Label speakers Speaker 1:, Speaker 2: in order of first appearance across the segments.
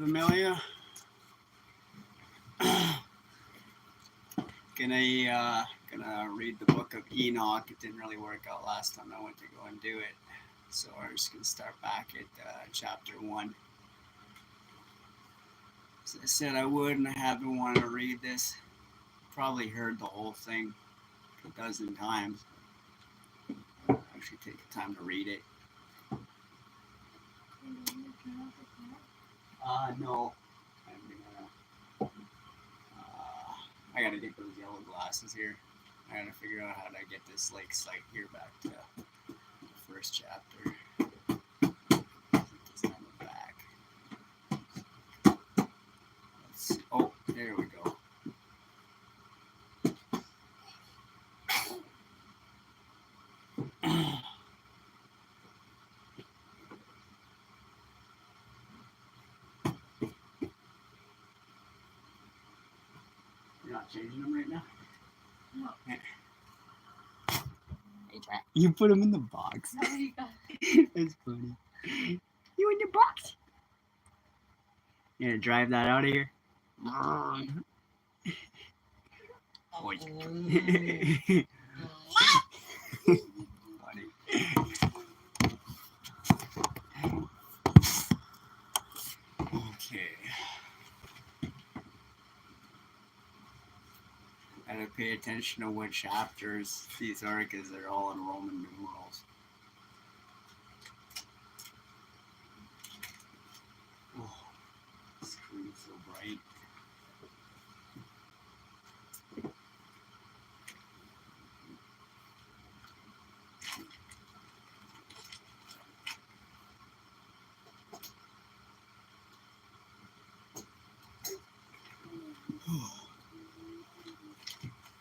Speaker 1: Amelia. Gonna read the book of Enoch. It didn't really work out last time I went to go and do it, so I'm just gonna start back at chapter 1. As I said I would, and I have been wanting to read this. Probably heard the whole thing a dozen times. Actually, take the time to read it. No. I gotta get those yellow glasses here. I gotta figure out how to get this lake site here back to the first chapter. It's on the back. Let's see. Oh, there we go. You're not changing them right now?
Speaker 2: No.
Speaker 1: You put them in the box.
Speaker 2: No, you got
Speaker 1: That's funny. You in your box? You gonna drive that out of here? Funny. Okay. Gotta pay attention to what chapters these are because they're all in Roman numerals. Oh, the screen's so bright.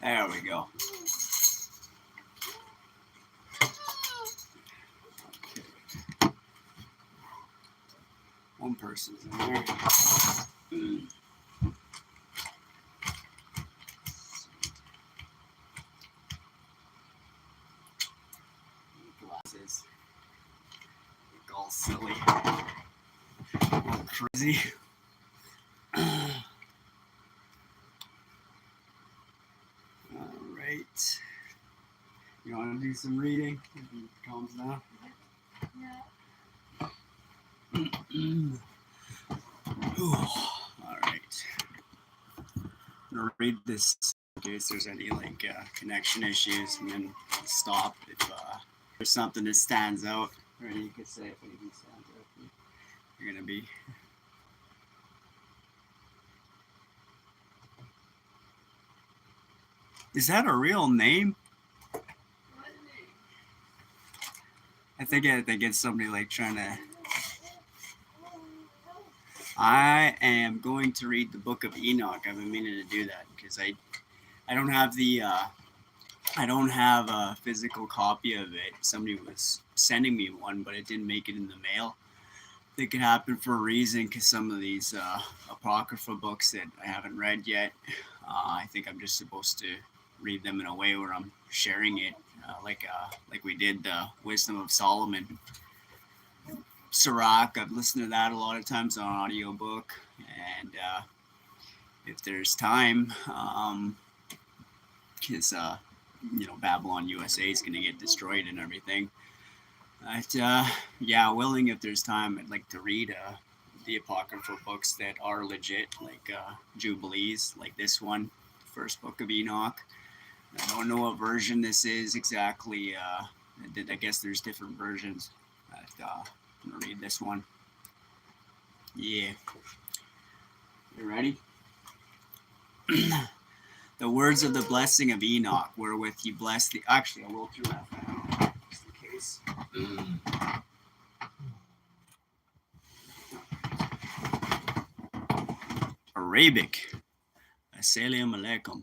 Speaker 1: There we go. Okay. One person's in there. Glasses. Look all silly. All crazy. Alright. You want to do some reading? Calms down. Alright. I'm going to read this in case there's any connection issues, and then stop if there's something that stands out. Or you could say if anything stands out. You're going to be. Is that a real name? I think it's somebody trying to. I am going to read the book of Enoch. I've been meaning to do that because I don't have a physical copy of it. Somebody was sending me one, but it didn't make it in the mail. I think it happened for a reason because some of these apocrypha books that I haven't read yet, I think I'm just supposed to read them in a way where I'm sharing it, like we did the Wisdom of Solomon. Sirach, I've listened to that a lot of times on audiobook, and if there's time, because Babylon USA is going to get destroyed and everything. But willing, if there's time, I'd like to read the apocryphal books that are legit, like Jubilees, like this one, first book of Enoch. I don't know what version this is exactly. I guess there's different versions. But, I'm going to read this one. Yeah. You ready? The words of the blessing of Enoch, wherewith he blessed the... Actually, I will do that now, just in case. Arabic. Assalamu alaikum.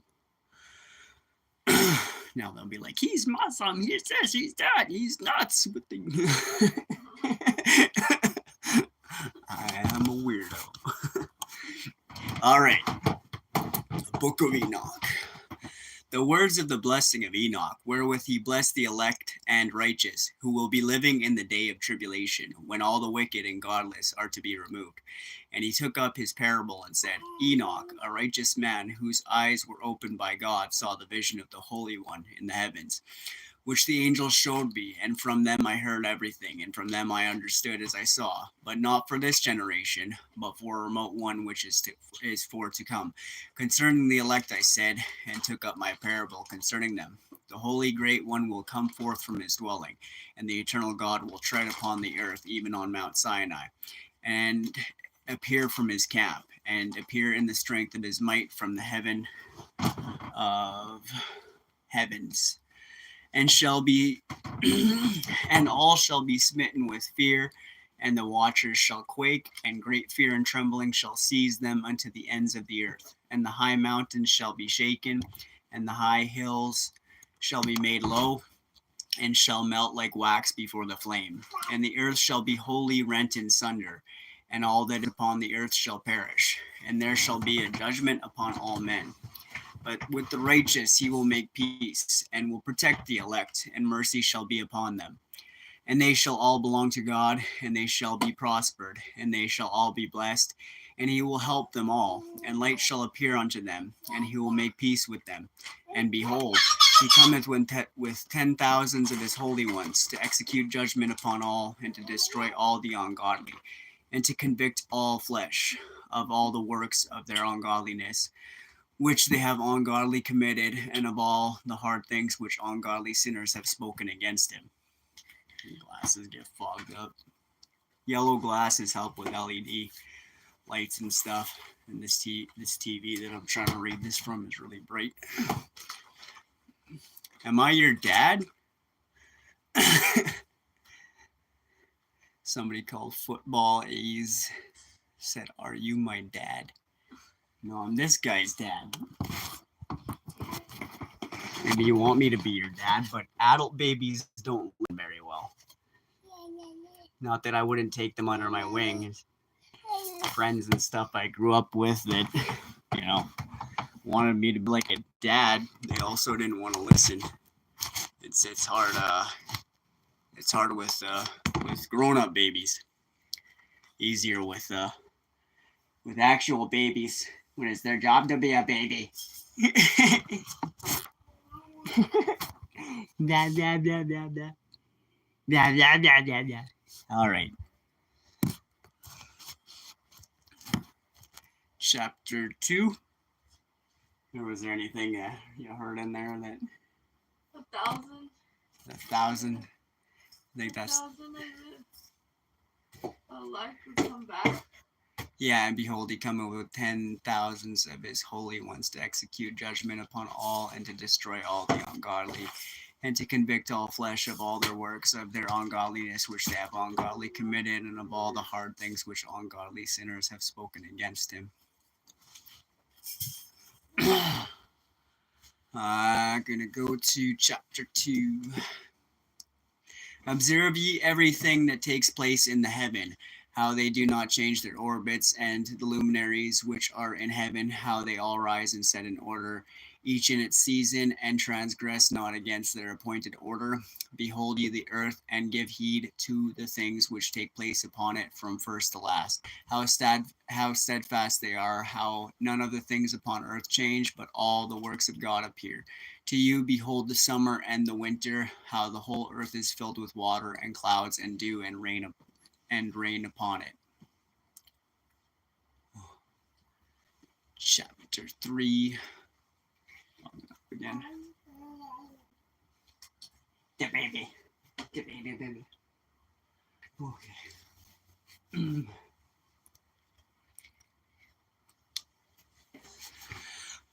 Speaker 1: Now they'll be like, he's Muslim, he says he's that, he's nuts with the... I am a weirdo. All right. The Book of Enoch. The words of the blessing of Enoch, wherewith he blessed the elect and righteous, who will be living in the day of tribulation, when all the wicked and godless are to be removed. And he took up his parable and said, Enoch, a righteous man, whose eyes were opened by God, saw the vision of the Holy One in the heavens, which the angel showed me, and from them I heard everything, and from them I understood as I saw, but not for this generation, but for a remote one which is for to come. Concerning the elect I said, and took up my parable concerning them. The holy great one will come forth from his dwelling, and the eternal God will tread upon the earth, even on Mount Sinai, and appear from his camp, and appear in the strength of his might from the heaven of heavens, and shall be and all shall be smitten with fear, and the watchers shall quake, and great fear and trembling shall seize them unto the ends of the earth, and the high mountains shall be shaken, and the high hills shall be made low, and shall melt like wax before the flame, and the earth shall be wholly rent in sunder, and all that is upon the earth shall perish, and there shall be a judgment upon all men. But with the righteous he will make peace, and will protect the elect, and mercy shall be upon them. And they shall all belong to God, and they shall be prospered, and they shall all be blessed, and he will help them all, and light shall appear unto them, and he will make peace with them. And behold, he cometh with 10,000s of his holy ones, to execute judgment upon all, and to destroy all the ungodly, and to convict all flesh of all the works of their ungodliness, which they have ungodly committed, and of all the hard things which ungodly sinners have spoken against him. Glasses get fogged up. Yellow glasses help with LED lights and stuff. And this TV that I'm trying to read this from is really bright. Am I your dad? Somebody called Football A's said, "Are you my dad?" No, I'm this guy's dad. Maybe you want me to be your dad, but adult babies don't live very well. Not that I wouldn't take them under my wing. Friends and stuff I grew up with that, wanted me to be like a dad, they also didn't want to listen. It's hard. It's hard with grown-up babies. Easier with actual babies when it's their job to be a baby. Blah, blah, blah, blah, blah. Blah, blah, blah, blah, blah. All right. Chapter 2. Or was there anything you heard in there that...
Speaker 2: 1,000.
Speaker 1: 1,000. I think that's...
Speaker 2: 1,000 life would come back.
Speaker 1: Yeah, and behold, he cometh with 10,000s of his holy ones to execute judgment upon all, and to destroy all the ungodly, and to convict all flesh of all their works of their ungodliness which they have ungodly committed, and of all the hard things which ungodly sinners have spoken against him. I'm gonna go to chapter 2. Observe ye everything that takes place in the heaven, how they do not change their orbits, and the luminaries which are in heaven, how they all rise and set in order, each in its season, and transgress not against their appointed order. Behold ye the earth, and give heed to the things which take place upon it from first to last. How steadfast they are, how none of the things upon earth change, but all the works of God appear. To you behold the summer and the winter, how the whole earth is filled with water and clouds and dew and rain upon it. Chapter 3. Again. The baby. Okay.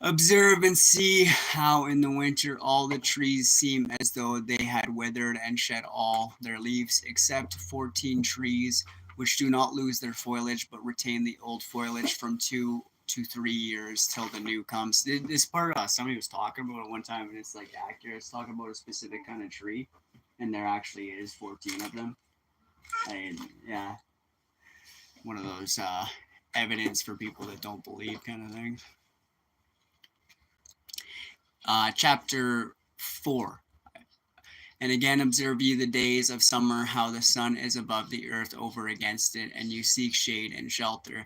Speaker 1: Observe and see how in the winter all the trees seem as though they had withered and shed all their leaves, except 14 trees, which do not lose their foliage, but retain the old foliage from 2 to 3 years till the new comes. This part, somebody was talking about it one time, and it's like accurate. It's talking about a specific kind of tree, and there actually is 14 of them. Yeah, one of those evidence for people that don't believe kind of things. Chapter 4. And again observe ye the days of summer, how the sun is above the earth over against it, and you seek shade and shelter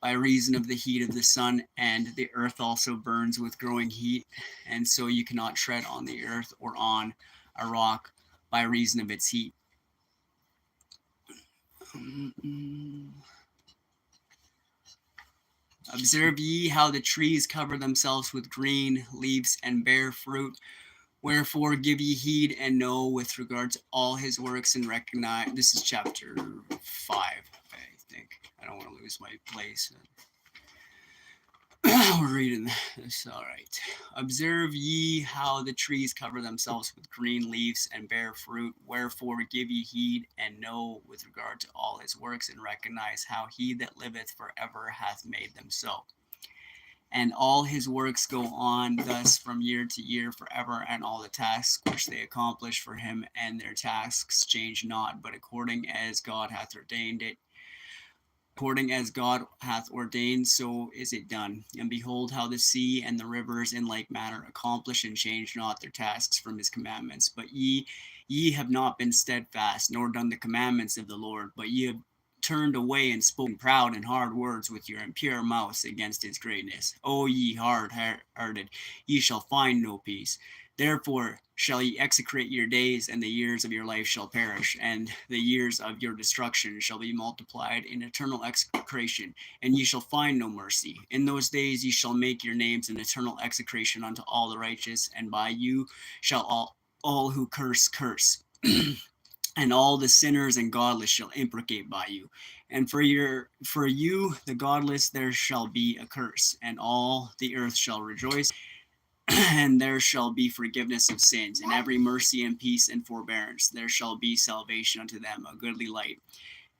Speaker 1: by reason of the heat of the sun, and the earth also burns with growing heat, and so you cannot tread on the earth or on a rock by reason of its heat. Observe ye how the trees cover themselves with green leaves and bear fruit. Wherefore give ye heed and know with regard to all his works, and recognize. This is chapter 5, I think. I don't want to lose my place. We're reading this. All right. Observe ye how the trees cover themselves with green leaves and bear fruit. Wherefore give ye heed and know with regard to all his works, and recognize how he that liveth forever hath made them so. And all his works go on thus from year to year forever, and all the tasks which they accomplish for him and their tasks change not, but according as God hath ordained it. According as God hath ordained, so is it done. And behold, how the sea and the rivers in like manner accomplish and change not their tasks from his commandments. But ye have not been steadfast, nor done the commandments of the Lord, but ye have turned away and spoken proud and hard words with your impure mouths against his greatness. O ye hard-hearted, ye shall find no peace. Therefore shall ye execrate your days, and the years of your life shall perish, and the years of your destruction shall be multiplied in eternal execration, and ye shall find no mercy. In those days ye shall make your names an eternal execration unto all the righteous, and by you shall all who curse. And all the sinners and godless shall imprecate by you. And for you the godless there shall be a curse, and all the earth shall rejoice. And there shall be forgiveness of sins, and every mercy and peace and forbearance. There shall be salvation unto them, a goodly light.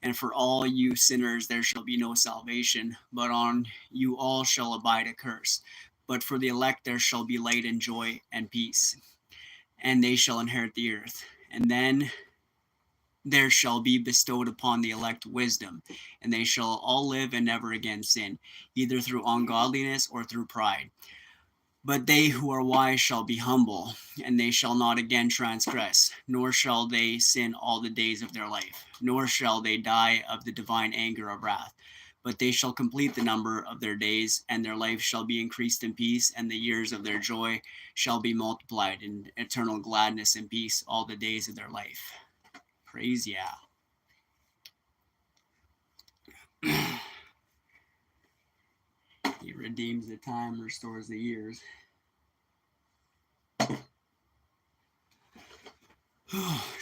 Speaker 1: And for all you sinners there shall be no salvation, but on you all shall abide a curse. But for the elect there shall be light and joy and peace, and they shall inherit the earth. And then there shall be bestowed upon the elect wisdom, and they shall all live and never again sin, either through ungodliness or through pride. But they who are wise shall be humble, and they shall not again transgress, nor shall they sin all the days of their life, nor shall they die of the divine anger of wrath. But they shall complete the number of their days, and their life shall be increased in peace, and the years of their joy shall be multiplied in eternal gladness and peace all the days of their life. Praise yeah. He redeems the time, restores the years.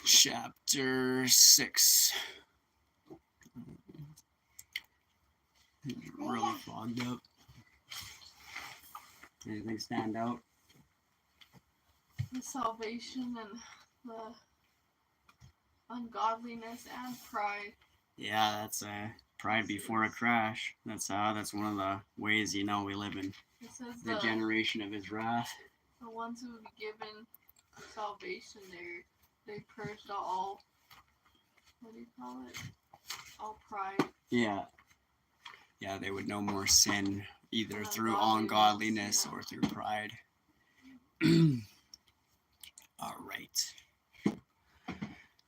Speaker 1: Chapter 6. Really fogged up. Anything stand out?
Speaker 2: The salvation and the ungodliness and pride.
Speaker 1: Yeah, that's pride before a crash. That's one of the ways we live in
Speaker 2: It says
Speaker 1: the generation of his wrath.
Speaker 2: The ones who would be given salvation, they purged all. What do you call it? All pride.
Speaker 1: Yeah, they would no more sin either through ungodliness or through pride. All right.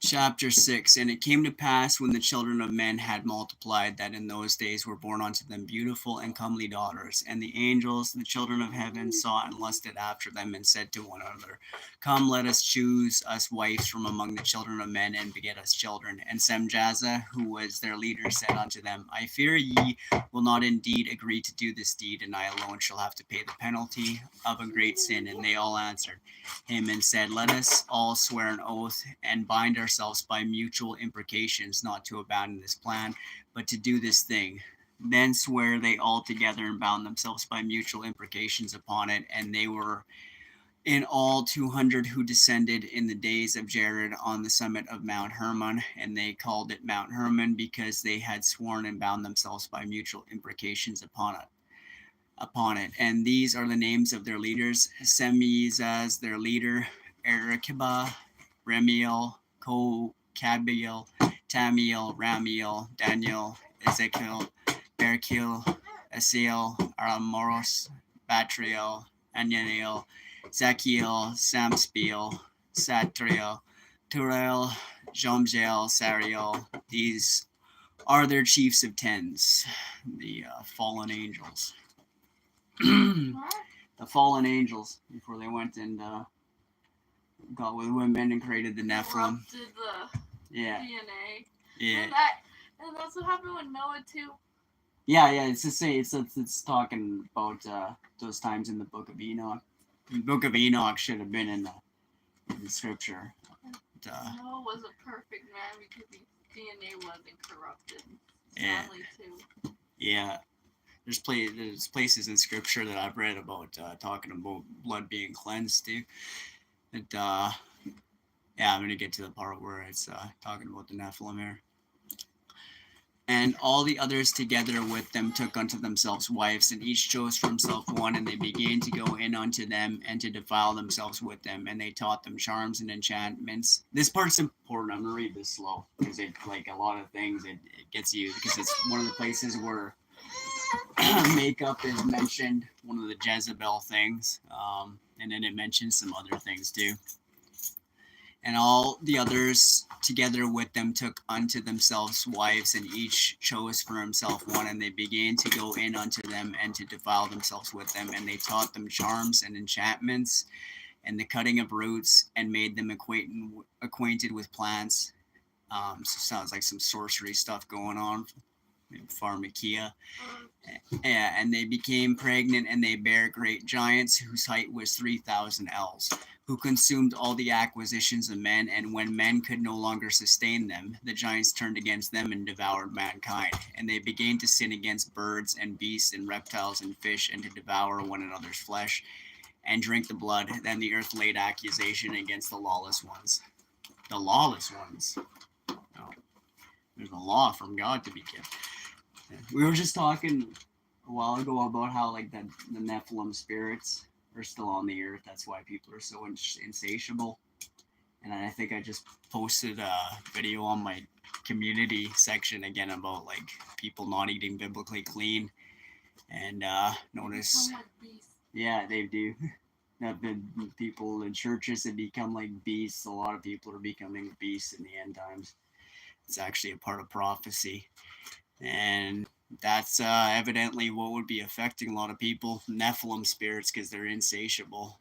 Speaker 1: Chapter 6. And it came to pass, when the children of men had multiplied, that in those days were born unto them beautiful and comely daughters. And the angels, the children of heaven, saw and lusted after them, and said to one another, Come, let us choose us wives from among the children of men, and beget us children. And Semjaza, who was their leader, said unto them, I fear ye will not indeed agree to do this deed, and I alone shall have to pay the penalty of a great sin. And they all answered him and said, Let us all swear an oath, and bind ourselves by mutual imprecations, not to abandon this plan, but to do this thing. Then swear they all together, and bound themselves by mutual imprecations upon it. And they were in all 200 who descended in the days of Jared on the summit of Mount Hermon, and they called it Mount Hermon, because they had sworn and bound themselves by mutual imprecations upon it. And these are the names of their leaders: Semizaz, their leader; Erikiba, Remiel, Kabiel, Tamiel, Ramiel, Daniel, Ezekiel, Berkiel, Asiel, Aramoros, Batriel, Ananiel, Zachiel, Samspiel, Satriel, Turiel, Jomjael, Sariel. These are their chiefs of tens, the fallen angels. The fallen angels, before they went and got with women and created the Nephilim.
Speaker 2: Corrupted the
Speaker 1: Yeah.
Speaker 2: DNA.
Speaker 1: Yeah.
Speaker 2: And that's what happened with Noah too.
Speaker 1: Yeah. It's to say it's talking about those times in the Book of Enoch. The Book of Enoch should have been in the scripture.
Speaker 2: Noah was a perfect man because his DNA wasn't corrupted.
Speaker 1: Yeah.
Speaker 2: Sadly too.
Speaker 1: Yeah. There's places in scripture that I've read about talking about blood being cleansed too. And I'm gonna get to the part where it's talking about the Nephilim here. And all the others together with them took unto themselves wives, and each chose for himself one, and they began to go in unto them and to defile themselves with them, and they taught them charms and enchantments. This part's important. I'm gonna read this slow because it, like a lot of things, it gets you, because it's one of the places where makeup is mentioned, one of the Jezebel things, and then it mentions some other things too. And all the others together with them took unto themselves wives, and each chose for himself one, and they began to go in unto them and to defile themselves with them, and they taught them charms and enchantments and the cutting of roots, and made them acquainted with plants. So sounds like some sorcery stuff going on. Pharmakia. Yeah, and they became pregnant, and they bare great giants whose height was 3,000 ells, who consumed all the acquisitions of men, and when men could no longer sustain them, the giants turned against them and devoured mankind. And they began to sin against birds and beasts and reptiles and fish, and to devour one another's flesh and drink the blood. Then the earth laid accusation against the lawless ones. The lawless ones. Oh, there's a law from God to be kept. We were just talking a while ago about how like the Nephilim spirits are still on the earth. That's why people are so insatiable. And I think I just posted a video on my community section again about like people not eating biblically clean. And notice, yeah, they do. That the people in churches have become like beasts. A lot of people are becoming beasts in the end times. It's actually a part of prophecy. And that's evidently what would be affecting a lot of people, Nephilim spirits, because they're insatiable.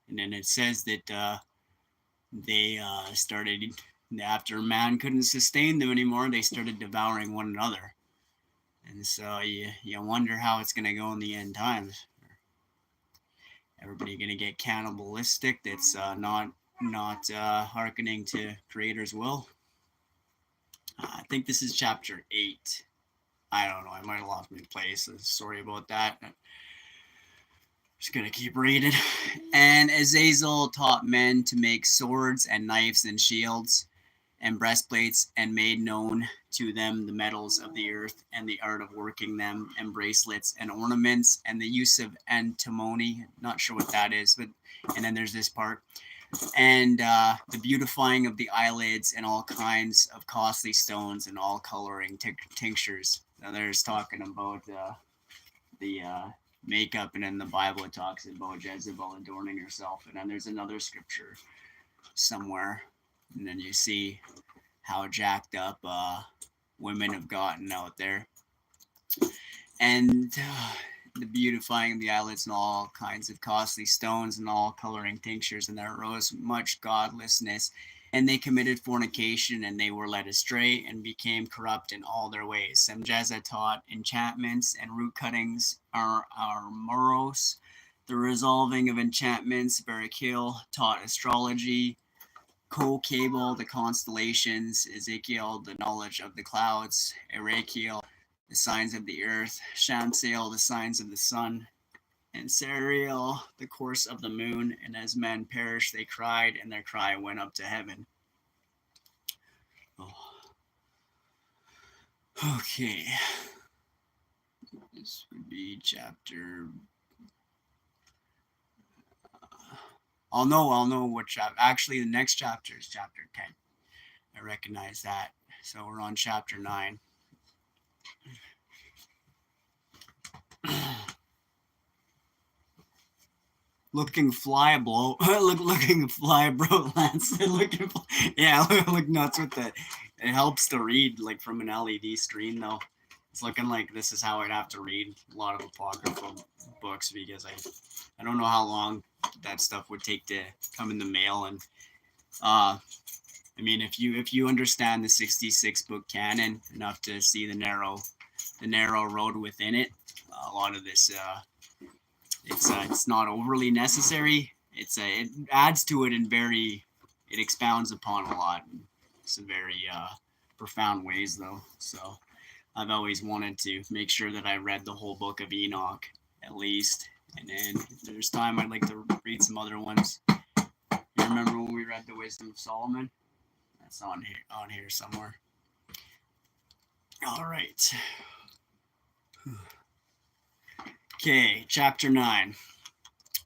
Speaker 1: And then it says that they started, after man couldn't sustain them anymore, they started devouring one another. And so you wonder how it's going to go in the end times. Everybody going to get cannibalistic that's not hearkening to Creator's will. I think this is chapter 8. I don't know. I might have lost my place. Sorry about that. Just gonna keep reading. And Azazel taught men to make swords and knives and shields and breastplates, and made known to them the metals of the earth and the art of working them, and bracelets and ornaments, and the use of antimony. Not sure what that is, but and then there's this part. And the beautifying of the eyelids, and all kinds of costly stones, and all coloring tinctures. Now there's talking about the makeup, and in the Bible it talks about Jezebel adorning herself. And then there's another scripture somewhere, and then you see how jacked up women have gotten out there. And the beautifying of the eyelids, and all kinds of costly stones, and all coloring tinctures, and there arose much godlessness, and they committed fornication, and they were led astray, and became corrupt in all their ways. Semjeza taught enchantments and root cuttings, Moros, the resolving of enchantments. Barakil taught astrology, Kokabel the constellations, Ezekiel the knowledge of the clouds, Erakiel the signs of the earth, Shamsael the signs of the sun, and Sariel the course of the moon. And as men perished, they cried, and their cry went up to heaven. Oh. Okay. This would be chapter... I'll know what chapter. Actually, the next chapter is chapter 10. I recognize that. So we're on chapter 9. looking fly blow, looking fly bro, Lance, looking, yeah, look nuts with that. It helps to read like from an LED screen though. It's looking like this is how I'd have to read a lot of apocryphal books because I don't know how long that stuff would take to come in the mail. And I mean, if you understand the 66 book canon enough to see the narrow road within it, a lot of this it's not overly necessary. It adds to it in it expounds upon a lot in some very profound ways though. So I've always wanted to make sure that I read the whole book of Enoch at least, and then if there's time I'd like to read some other ones. You remember when we read the Wisdom of Solomon? That's on here somewhere. All right. Okay, chapter 9.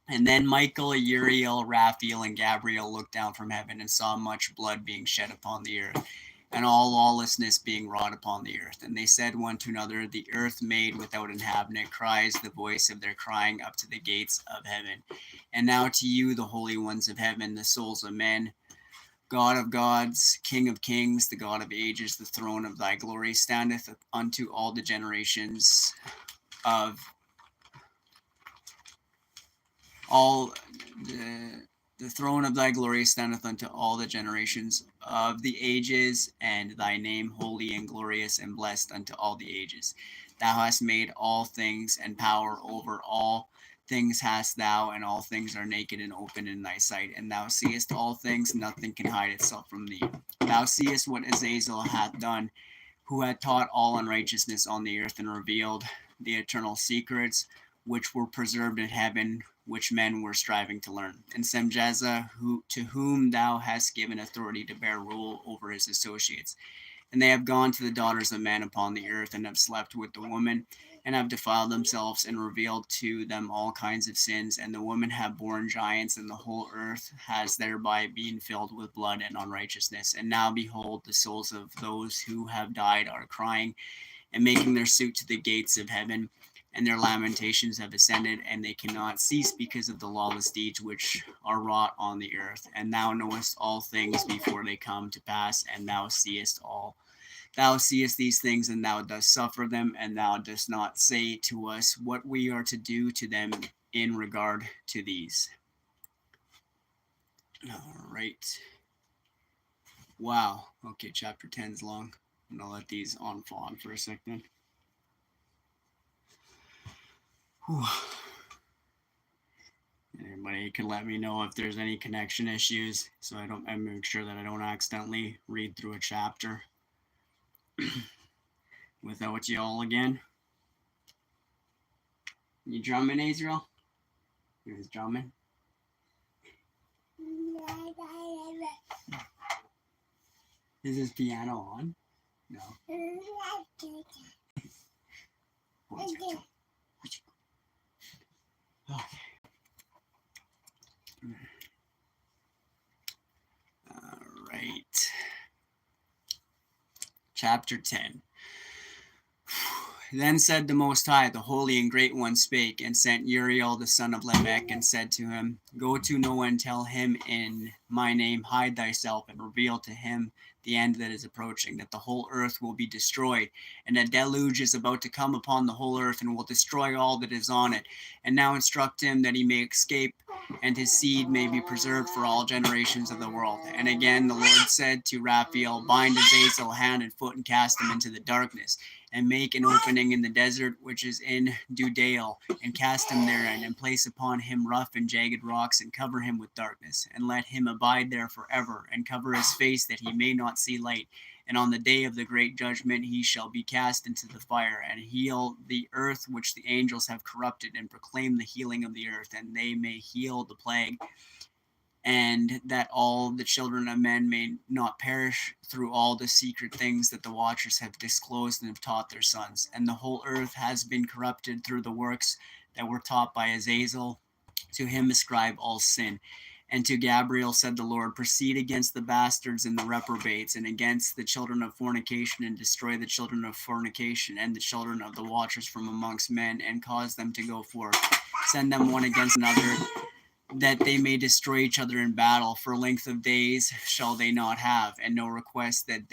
Speaker 1: And then Michael, Uriel, Raphael, and Gabriel looked down from heaven and saw much blood being shed upon the earth, and all lawlessness being wrought upon the earth. And they said one to another, the earth made without inhabitant cries the voice of their crying up to the gates of heaven. And now to you, the holy ones of heaven, the souls of men, God of gods, King of kings, the God of ages, the throne of thy glory standeth unto all the generations of all the throne of thy glory standeth unto all the generations of the ages, and thy name holy and glorious and blessed unto all the ages. Thou hast made all things, and power over all things hast thou, and all things are naked and open in thy sight. And thou seest all things, nothing can hide itself from thee. Thou seest what Azazel hath done, who had taught all unrighteousness on the earth, and revealed the eternal secrets which were preserved in heaven, which men were striving to learn. And Semjaza, to whom thou hast given authority to bear rule over his associates. And they have gone to the daughters of men upon the earth, and have slept with the woman, and have defiled themselves, and revealed to them all kinds of sins. And the women have borne giants, and the whole earth has thereby been filled with blood and unrighteousness. And now behold, the souls of those who have died are crying, and making their suit to the gates of heaven, and their lamentations have ascended, and they cannot cease because of the lawless deeds which are wrought on the earth. And thou knowest all things before they come to pass, and thou seest these things, and thou dost suffer them, and thou dost not say to us what we are to do to them in regard to these. All right. Wow. Okay, chapter 10 is long. I'm going to let these on for a second. Whew. Anybody can let me know if there's any connection issues, so I make sure that I don't accidentally read through a chapter without y'all again. You drumming, Azrael? He was drumming. Is his piano on? No. Okay. All right. Chapter 10. Then said the Most High, the Holy and Great One spake, and sent Uriel the son of Lamech, and said to him, Go to Noah and tell him in my name, hide thyself, and reveal to him the end that is approaching, that the whole earth will be destroyed, and a deluge is about to come upon the whole earth, and will destroy all that is on it. And now instruct him that he may escape, and his seed may be preserved for all generations of the world. And again the Lord said to Raphael, Bind Azazel hand and foot, and cast him into the darkness, and make an opening in the desert which is in Dudael, and cast him therein, and place upon him rough and jagged rocks, and cover him with darkness, and let him abide there forever, and cover his face that he may not see light. And on the day of the great judgment he shall be cast into the fire, and heal the earth which the angels have corrupted, and proclaim the healing of the earth, and they may heal the plague, and that all the children of men may not perish through all the secret things that the watchers have disclosed and have taught their sons. And the whole earth has been corrupted through the works that were taught by Azazel. To him ascribe all sin. And to Gabriel said the Lord, Proceed against the bastards and the reprobates, and against the children of fornication, and destroy the children of fornication, and the children of the watchers from amongst men, and cause them to go forth. Send them one against another, that they may destroy each other in battle. For length of days shall they not have, and no request that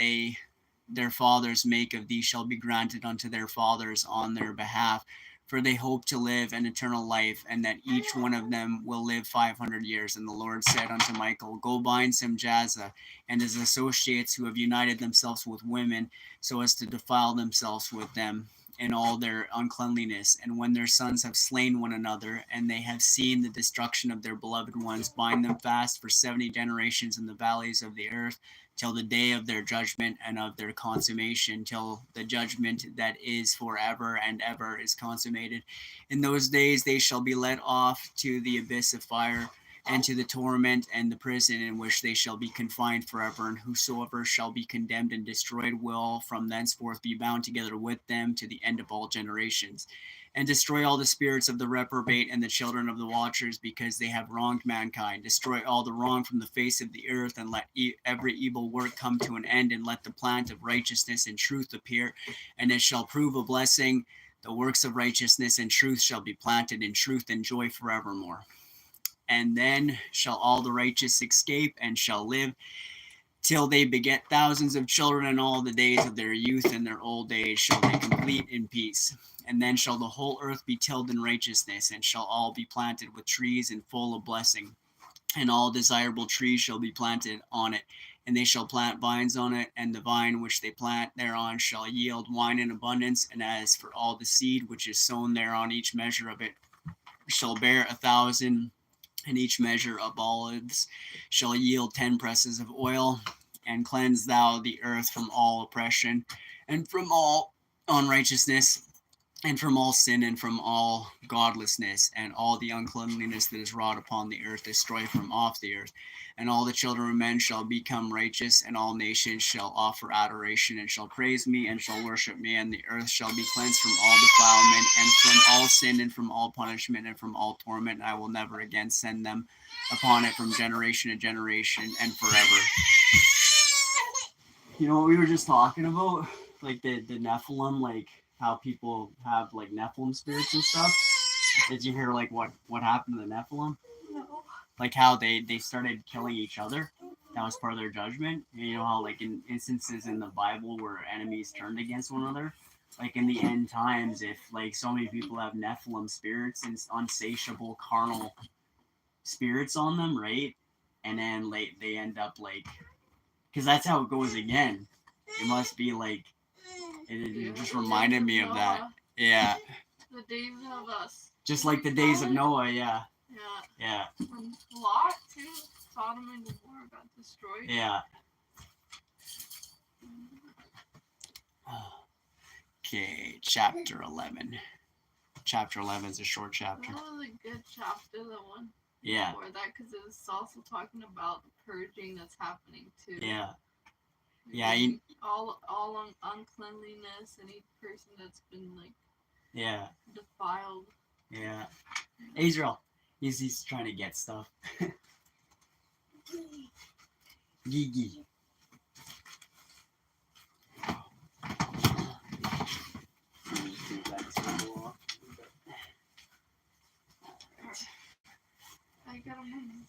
Speaker 1: their fathers make of thee shall be granted unto their fathers on their behalf. For they hope to live an eternal life, and that each one of them will live 500 years. And the Lord said unto Michael, Go bind Simjaza and his associates who have united themselves with women, so as to defile themselves with them in all their uncleanliness. And when their sons have slain one another, and they have seen the destruction of their beloved ones, bind them fast for 70 generations in the valleys of the earth, till the day of their judgment and of their consummation, till the judgment that is forever and ever is consummated. In those days they shall be led off to the abyss of fire, and to the torment and the prison in which they shall be confined forever. And whosoever shall be condemned and destroyed will from thenceforth be bound together with them to the end of all generations. And destroy all the spirits of the reprobate and the children of the watchers, because they have wronged mankind. Destroy all the wrong from the face of the earth, and let every evil work come to an end, and let the plant of righteousness and truth appear, and it shall prove a blessing. The works of righteousness and truth shall be planted in truth and joy forevermore. And then shall all the righteous escape, and shall live till they beget thousands of children, and all the days of their youth and their old age shall they complete in peace. And then shall the whole earth be tilled in righteousness, and shall all be planted with trees and full of blessing. And all desirable trees shall be planted on it, and they shall plant vines on it, and the vine which they plant thereon shall yield wine in abundance. And as for all the seed which is sown thereon, each measure of it shall bear 1,000, and each measure of olives shall yield 10 presses of oil. And cleanse thou the earth from all oppression, and from all unrighteousness, and from all sin, and from all godlessness, and all the uncleanliness that is wrought upon the earth destroy from off the earth. And all the children of men shall become righteous, and all nations shall offer adoration, and shall praise me, and shall worship me. And the earth shall be cleansed from all defilement, and from all sin, and from all punishment, and from all torment. And I will never again send them upon it from generation to generation and forever. You know what we were just talking about? Like the Nephilim, like how people have like Nephilim spirits and stuff. Did you hear like what happened to the Nephilim?
Speaker 2: No.
Speaker 1: Like how they started killing each other. That was part of their judgment. And you know how like in instances in the Bible where enemies turned against one another? Like in the end times, if like so many people have Nephilim spirits and insatiable carnal spirits on them, right? And then like they end up like, because that's how it goes again. It must be like, it just reminded me of that. Yeah.
Speaker 2: The days of us.
Speaker 1: Just like the days of Noah, yeah.
Speaker 2: Yeah. When Lot too, Sodom and Gomorrah got destroyed.
Speaker 1: Yeah. Okay, chapter 11. Chapter 11 is a short chapter.
Speaker 2: That was a good chapter, the one.
Speaker 1: Yeah.
Speaker 2: Before that, because it was also talking about the purging that's happening too.
Speaker 1: Yeah. Yeah.
Speaker 2: All uncleanliness, and each person that's been like.
Speaker 1: Yeah.
Speaker 2: Defiled.
Speaker 1: Yeah. Israel. He's trying to get stuff. Gigi.
Speaker 2: I got a minute.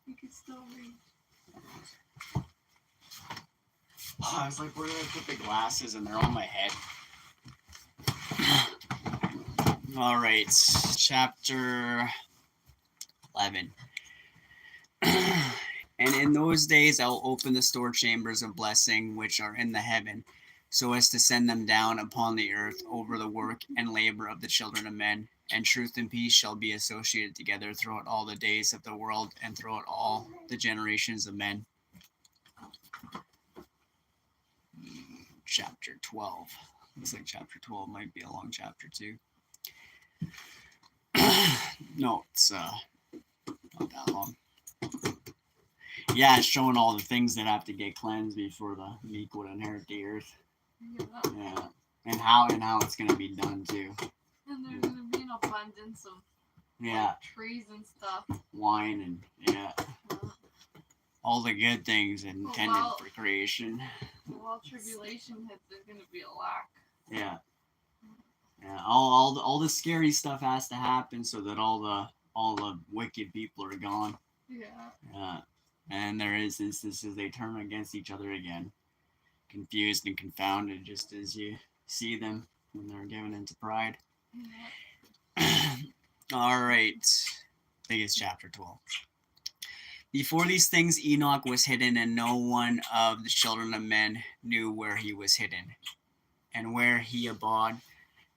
Speaker 2: You can still read.
Speaker 1: Oh, I was like, where did I put the glasses? And they're on my head. All right, chapter 11. And in those days I will open the store chambers of blessing which are in the heaven, so as to send them down upon the earth over the work and labor of the children of men. And truth and peace shall be associated together throughout all the days of the world, and throughout all the generations of men. Chapter 12. Looks like chapter 12 might be a long chapter too. No, it's not that long. Yeah, it's showing all the things that have to get cleansed before the meek would inherit the earth. Yeah. And how it's gonna be done too.
Speaker 2: And there's gonna be an abundance of trees and stuff.
Speaker 1: Wine and all the good things intended for creation.
Speaker 2: While tribulation hits, there's gonna be a lack.
Speaker 1: Yeah. Yeah, all the scary stuff has to happen so that all the wicked people are gone.
Speaker 2: Yeah.
Speaker 1: And there is instances they turn against each other again, confused and confounded, just as you see them when they're given into pride.
Speaker 2: Yeah.
Speaker 1: All right, I think it's chapter 12. Before these things, Enoch was hidden, and no one of the children of men knew where he was hidden, and where he abode,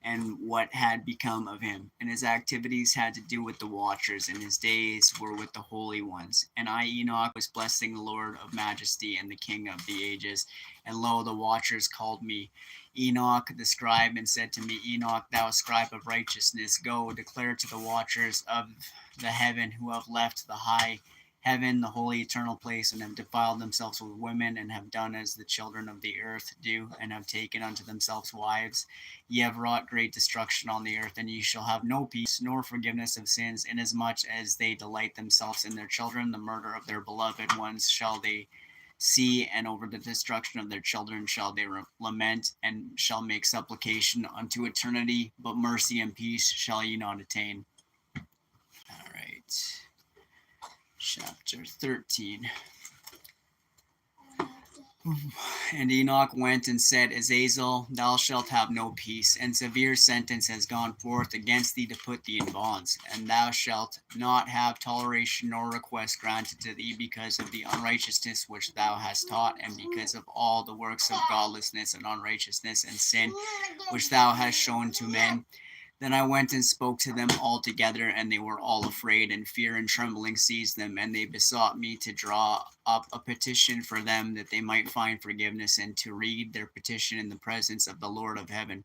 Speaker 1: and what had become of him. And his activities had to do with the watchers, and his days were with the holy ones. And I, Enoch, was blessing the Lord of majesty and the King of the ages. And lo, the watchers called me Enoch the scribe, and said to me, Enoch, thou scribe of righteousness, go, declare to the watchers of the heaven who have left the high heaven, the holy eternal place, and have defiled themselves with women, and have done as the children of the earth do, and have taken unto themselves wives. Ye have wrought great destruction on the earth, and ye shall have no peace, nor forgiveness of sins, inasmuch as they delight themselves in their children. The murder of their beloved ones shall they see, and over the destruction of their children shall they lament, and shall make supplication unto eternity, but mercy and peace shall ye not attain. All right. Chapter 13. And Enoch went and said, Azazel, thou shalt have no peace, and severe sentence has gone forth against thee to put thee in bonds, and thou shalt not have toleration nor request granted to thee because of the unrighteousness which thou hast taught, and because of all the works of godlessness and unrighteousness and sin which thou hast shown to men. Then I went and spoke to them all together, and they were all afraid, and fear and trembling seized them, and they besought me to draw up a petition for them that they might find forgiveness, and to read their petition in the presence of the Lord of heaven.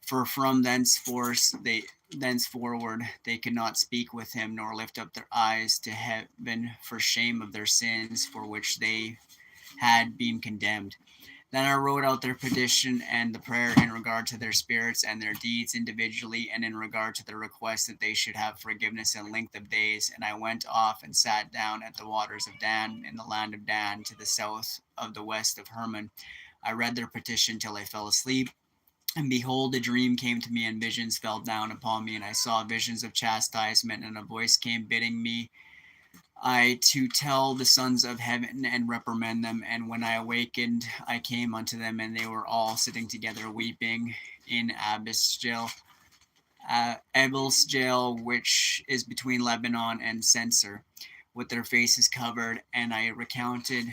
Speaker 1: For from thenceforward they could not speak with him, nor lift up their eyes to heaven for shame of their sins for which they had been condemned. Then I wrote out their petition and the prayer in regard to their spirits and their deeds individually, and in regard to their request that they should have forgiveness and length of days. And I went off and sat down at the waters of Dan, in the land of Dan, to the south of the west of Hermon. I read their petition till I fell asleep. And behold, a dream came to me, and visions fell down upon me, and I saw visions of chastisement, and a voice came bidding me to tell the sons of heaven and reprimand them. And when I awakened, I came unto them, and they were all sitting together weeping in Abel's jail, which is between Lebanon and Censor, with their faces covered. And I recounted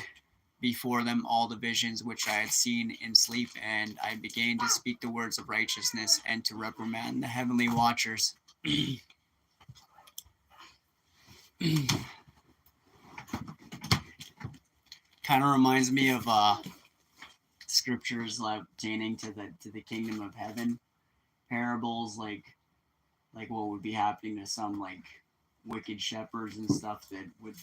Speaker 1: before them all the visions which I had seen in sleep, and I began to speak the words of righteousness and to reprimand the heavenly watchers. Kind of reminds me of scriptures like pertaining to the kingdom of heaven, parables like what would be happening to some like wicked shepherds and stuff that would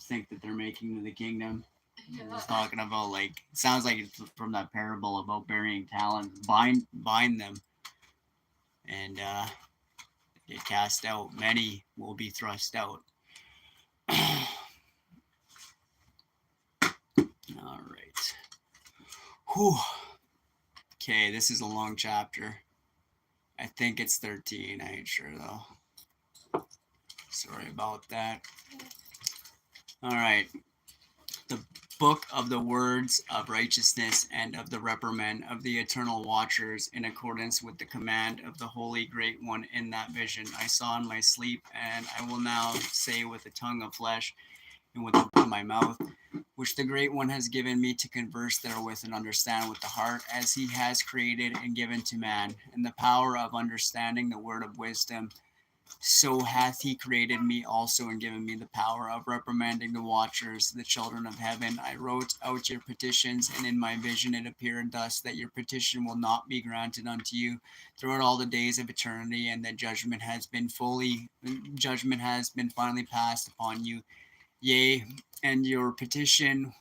Speaker 1: think that they're making to the kingdom.
Speaker 2: Yeah.
Speaker 1: It's talking about like, it sounds like it's from that parable about burying talents. Bind them, and get cast out. Many will be thrust out. All right. Whew. Okay, this is a long chapter. I think it's 13. I ain't sure though. Sorry about that. All right. The book of the words of righteousness and of the reprimand of the eternal watchers, in accordance with the command of the holy great one in that vision I saw in my sleep, and I will now say with the tongue of flesh and with my mouth, which the great one has given me to converse therewith and understand with the heart, as he has created and given to man, and the power of understanding the word of wisdom. So hath he created me also, and given me the power of reprimanding the watchers, the children of heaven. I wrote out your petitions, and in my vision it appeared thus, that your petition will not be granted unto you throughout all the days of eternity, and that judgment has been finally passed upon you. Yea, and your petition,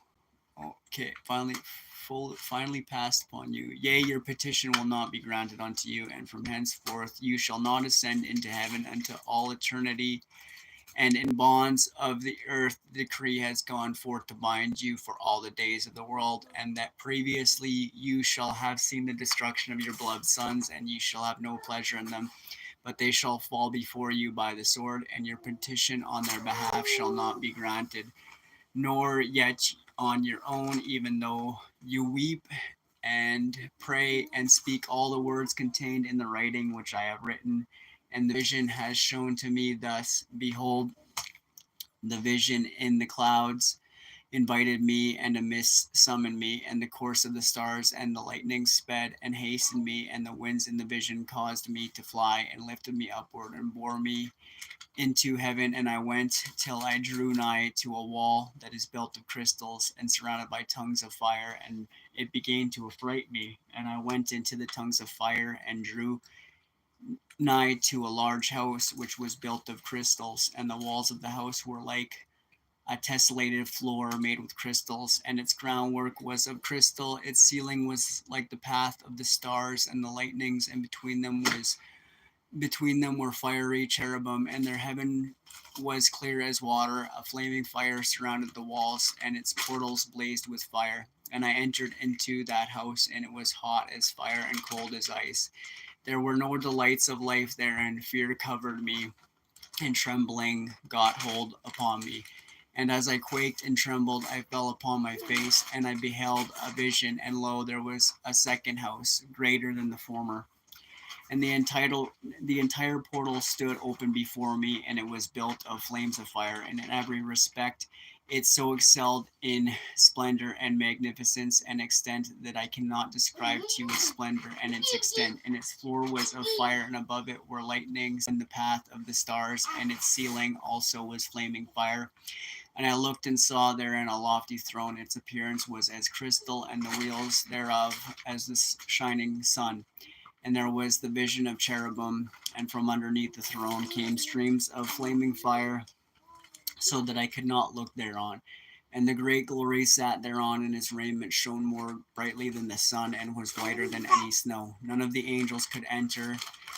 Speaker 1: finally passed upon you. Yea, your petition will not be granted unto you, and from henceforth you shall not ascend into heaven unto all eternity, And in bonds of the earth, the decree has gone forth to bind you for all the days of the world, and that previously you shall have seen the destruction of your beloved sons, and you shall have no pleasure in them, but they shall fall before you by the sword, and your petition on their behalf shall not be granted, nor yet on your own, even though you weep and pray and speak all the words contained in the writing which I have written. And the vision has shown to me thus: behold, the vision in the clouds invited me, and a mist summoned me, and the course of the stars and the lightning sped and hastened me, and the winds in the vision caused me to fly and lifted me upward and bore me into heaven. And I went till I drew nigh to a wall that is built of crystals and surrounded by tongues of fire, and it began to affright me. And I went into the tongues of fire and drew nigh to a large house which was built of crystals, and the walls of the house were like a tessellated floor made with crystals, and its groundwork was of crystal. Its ceiling was like the path of the stars and the lightnings, and between them were fiery cherubim, and their heaven was clear as water. A flaming fire surrounded the walls, and its portals blazed with fire. And I entered into that house, and it was hot as fire and cold as ice. There were no delights of life there, and fear covered me, and trembling got hold upon me. And as I quaked and trembled, I fell upon my face, and I beheld a vision, and lo, there was a second house, greater than the former. And the entire portal stood open before me, and it was built of flames of fire, and in every respect it so excelled in splendor and magnificence and extent that I cannot describe to you its splendor and its extent. And its floor was of fire, and above it were lightnings in the path of the stars, and its ceiling also was flaming fire. And I looked and saw therein a lofty throne. Its appearance was as crystal, and the wheels thereof as the shining sun. And there was the vision of cherubim, and from underneath the throne came streams of flaming fire, so that I could not look thereon. And the great glory sat thereon, and his raiment shone more brightly than the sun, and was whiter than any snow. None of the angels could enter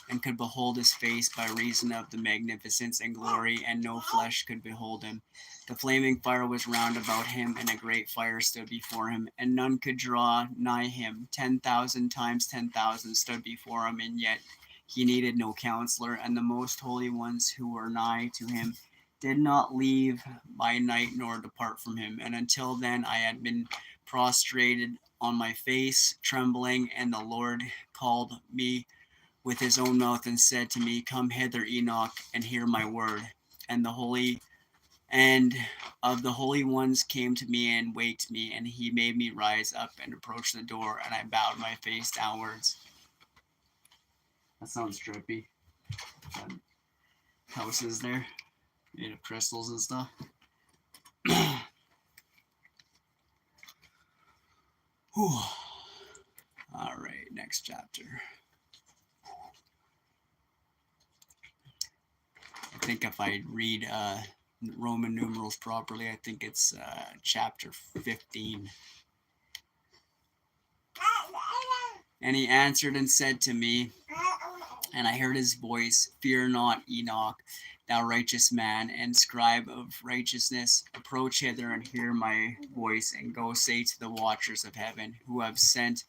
Speaker 1: and could behold his face by reason of the magnificence and glory, and no flesh could behold him. The flaming fire was round about him, and a great fire stood before him, and none could draw nigh him. 10,000 times 10,000 stood before him, and yet he needed no counselor. And the most holy ones who were nigh to him did not leave by night nor depart from him. And until then I had been prostrated on my face, trembling, and the Lord called me with his own mouth and said to me, Come hither, Enoch, and hear my word. And the holy ones came to me and waked me, and he made me rise up and approach the door, and I bowed my face downwards. That sounds trippy. Houses there made of crystals and stuff. Whew. All right, next chapter. I think if I read Roman numerals properly, I think it's chapter 15. And he answered and said to me, and I heard his voice, Fear not, Enoch, thou righteous man, and scribe of righteousness. Approach hither and hear my voice, and go say to the watchers of heaven, who have sent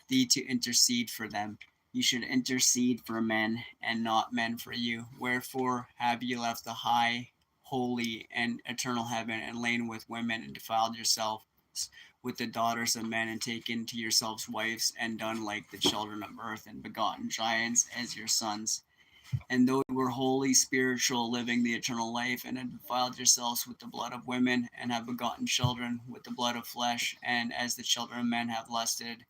Speaker 1: thee to intercede for them. You should intercede for men, and not men for you. Wherefore have ye left the high, holy, and eternal heaven, and lain with women, and defiled yourselves with the daughters of men, and taken to yourselves wives, and done like the children of earth, and begotten giants as your sons? And though you were holy, spiritual, living the eternal life, and have defiled yourselves with the blood of women, and have begotten children with the blood of flesh, and as the children of men have lusted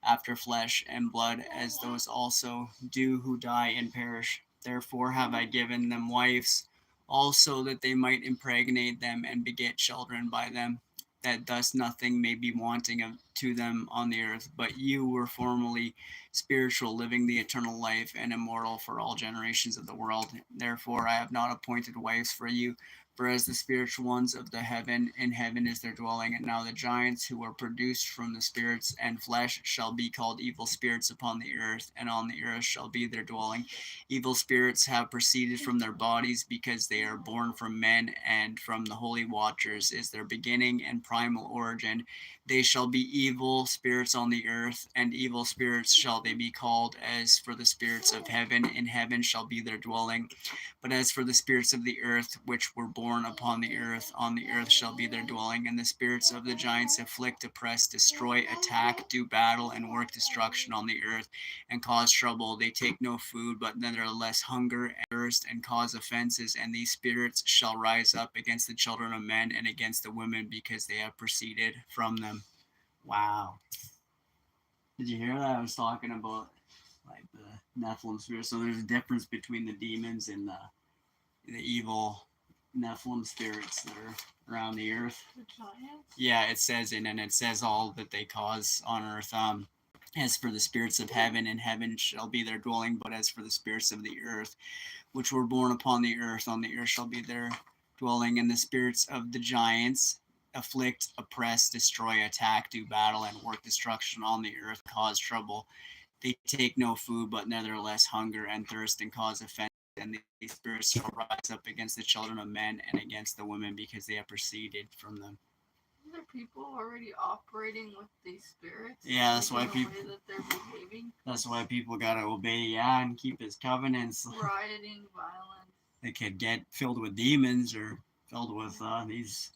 Speaker 1: after flesh and blood, as those also do who die and perish. Therefore have I given them wives, also that they might impregnate them and beget children by them, that thus nothing may be wanting to them on the earth. But you were formerly spiritual, living the eternal life, and immortal for all generations of the world. Therefore I have not appointed wives for you, For as the spiritual ones of the heaven, in heaven is their dwelling, and now the giants who were produced from the spirits and flesh shall be called evil spirits upon the earth, and on the earth shall be their dwelling. Evil spirits have proceeded from their bodies, because they are born from men, and from the holy watchers is their beginning and primal origin. They shall be evil spirits on the earth, and evil spirits shall they be called. As for the spirits of heaven, in heaven shall be their dwelling. But as for the spirits of the earth, which were born upon the earth shall be their dwelling. And the spirits of the giants afflict, oppress, destroy, attack, do battle, and work destruction on the earth, and cause trouble. They take no food, but nevertheless hunger and thirst, and cause offenses. And these spirits shall rise up against the children of men and against the women, because they have proceeded from them. Wow. Did you hear that? I was talking about like the Nephilim spirit. So there's a difference between the demons and the evil Nephilim spirits that are around the earth.
Speaker 2: The giants?
Speaker 1: Yeah, it says and it says all that they cause on earth. As for the spirits of heaven, in heaven shall be their dwelling. But as for the spirits of the earth, which were born upon the earth shall be their dwelling. And the spirits of the giants afflict, oppress, destroy, attack, do battle, and work destruction on the earth, cause trouble. They take no food, but nevertheless hunger and thirst, and cause offense. And these spirits shall rise up against the children of men and against the women, because they have proceeded from them.
Speaker 2: Are there people already operating with these spirits?
Speaker 1: Yeah, that's why
Speaker 2: the
Speaker 1: people.
Speaker 2: way that they're behaving.
Speaker 1: That's why people gotta obey, yeah, and keep His covenants.
Speaker 2: Rioting, violence.
Speaker 1: They could get filled with demons or filled with these.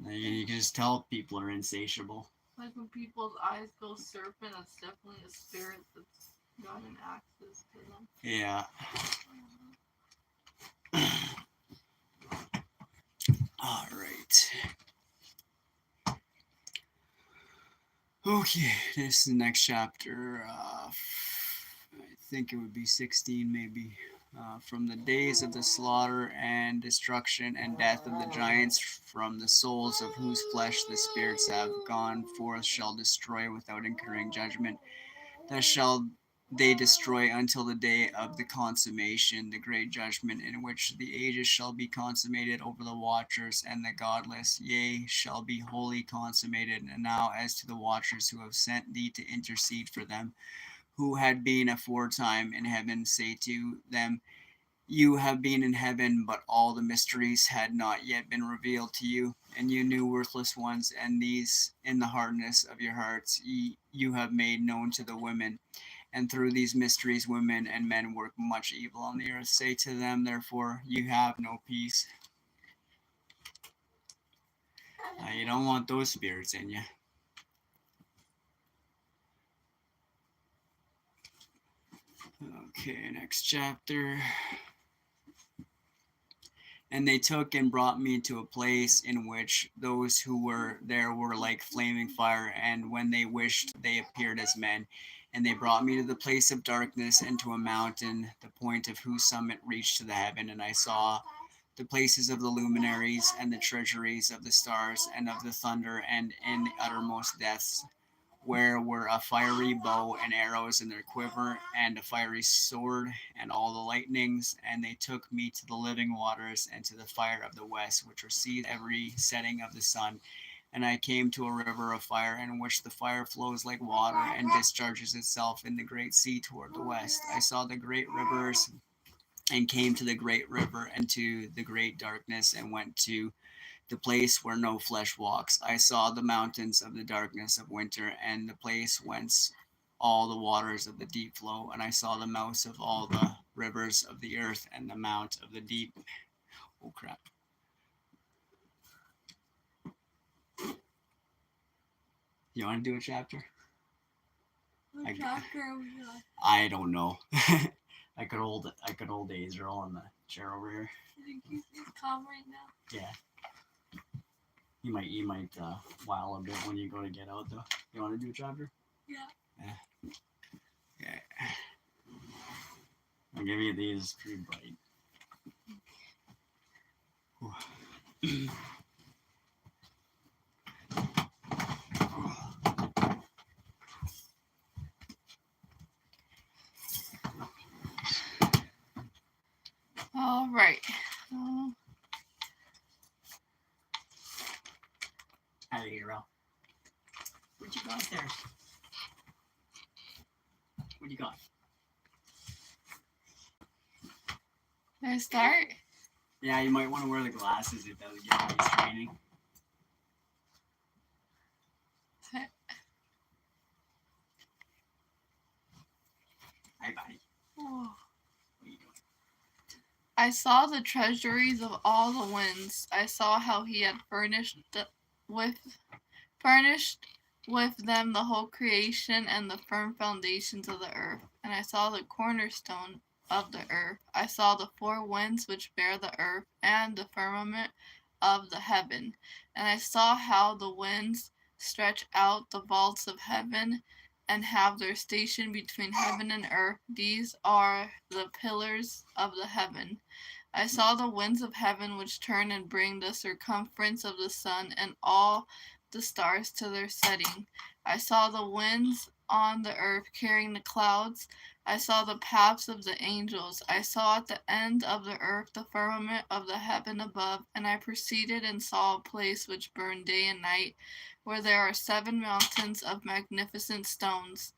Speaker 1: You can just tell people are insatiable.
Speaker 2: Like when people's eyes go serpent, that's definitely a spirit that's gotten access to them.
Speaker 1: Yeah. All right. Okay, this is the next chapter. I think it would be 16, maybe. From the days of the slaughter and destruction and death of the giants, from the souls of whose flesh the spirits have gone forth, shall destroy without incurring judgment. Thus shall they destroy until the day of the consummation, the great judgment, in which the ages shall be consummated over the watchers and the godless, yea, shall be wholly consummated. And now as to the watchers who have sent thee to intercede for them, who had been aforetime in heaven, say to them, you have been in heaven, but all the mysteries had not yet been revealed to you, and you knew worthless ones, and these in the hardness of your hearts you have made known to the women. And through these mysteries women and men work much evil on the earth. Say to them, therefore, you have no peace. You don't want those spirits in you. Okay, next chapter. And they took and brought me to a place in which those who were there were like flaming fire, and when they wished, they appeared as men. And they brought me to the place of darkness, and to a mountain, the point of whose summit reached to the heaven. And I saw the places of the luminaries, and the treasuries of the stars, and of the thunder, and in the uttermost depths, where were a fiery bow and arrows in their quiver, and a fiery sword, and all the lightnings. And they took me to the living waters, and to the fire of the west, which receives every setting of the sun. And I came to a river of fire, in which the fire flows like water, and discharges itself in the great sea toward the west. I saw the great rivers, and came to the great river, and to the great darkness, and went to the place where no flesh walks. I saw the mountains of the darkness of winter, and the place whence all the waters of the deep flow. And I saw the mouths of all the rivers of the earth, and the mount of the deep. Oh crap. You want to do a chapter?
Speaker 2: What chapter are we on?
Speaker 1: I don't know. I could hold Israel on the chair over here.
Speaker 2: You think he's calm right now?
Speaker 1: Yeah. You might while a bit when you go to get out though. You want to do a chapter?
Speaker 2: Yeah.
Speaker 1: Okay. I'll give you these pretty bright.
Speaker 2: All right.
Speaker 1: you, hero. What you got there? What you got?
Speaker 2: Can I start?
Speaker 1: Yeah, you might want to wear the glasses if that would get face training. Hi, buddy.
Speaker 2: Oh.
Speaker 1: What are you doing?
Speaker 2: I saw the treasuries of all the winds. I saw how he had furnished with them the whole creation and the firm foundations of the earth. And I saw the cornerstone of the earth. I saw the four winds which bear the earth and the firmament of the heaven. And I saw how the winds stretch out the vaults of heaven and have their station between heaven and earth. These are the pillars of the heaven. I saw the winds of heaven which turn and bring the circumference of the sun and all the stars to their setting. I saw the winds on the earth carrying the clouds. I saw the paths of the angels. I saw at the end of the earth the firmament of the heaven above, and I proceeded and saw a place which burned day and night, where there are 7 mountains of magnificent stones,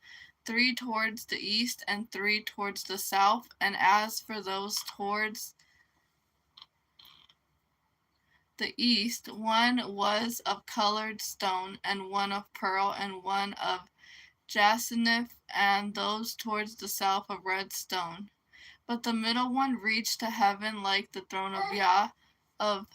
Speaker 2: 3 towards the east and 3 towards the south, and as for those towards the east, one was of colored stone, and one of pearl, and one of jacinth, and those towards the south of red stone. But the middle one reached to heaven like the throne of Yah, of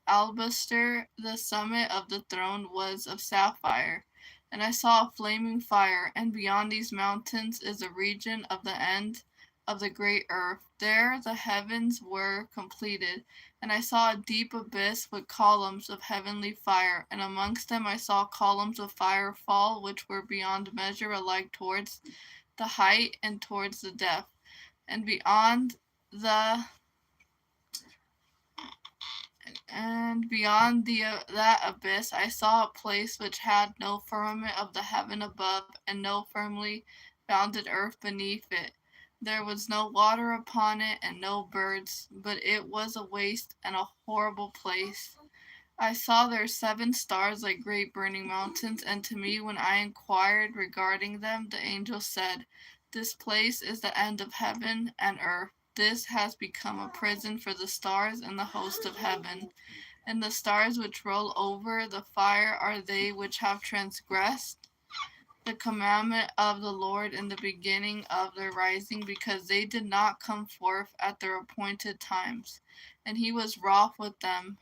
Speaker 2: alabaster. The summit of the throne was of sapphire. And I saw a flaming fire, and beyond these mountains is a region of the end of the great earth. There the heavens were completed, and I saw a deep abyss with columns of heavenly fire, and amongst them I saw columns of fire fall, which were beyond measure alike towards the height and towards the depth. And beyond that abyss I saw a place which had no firmament of the heaven above, and no firmly bounded earth beneath it. There was no water upon it, and no birds, but it was a waste and a horrible place. I saw there 7 stars like great burning mountains, and to me, when I inquired regarding them, the angel said, "This place is the end of heaven and earth. This has become a prison for the stars and the host of heaven. And the stars which roll over the fire are they which have transgressed the commandment of the Lord in the beginning of their rising, because they did not come forth at their appointed times. And he was wroth with them,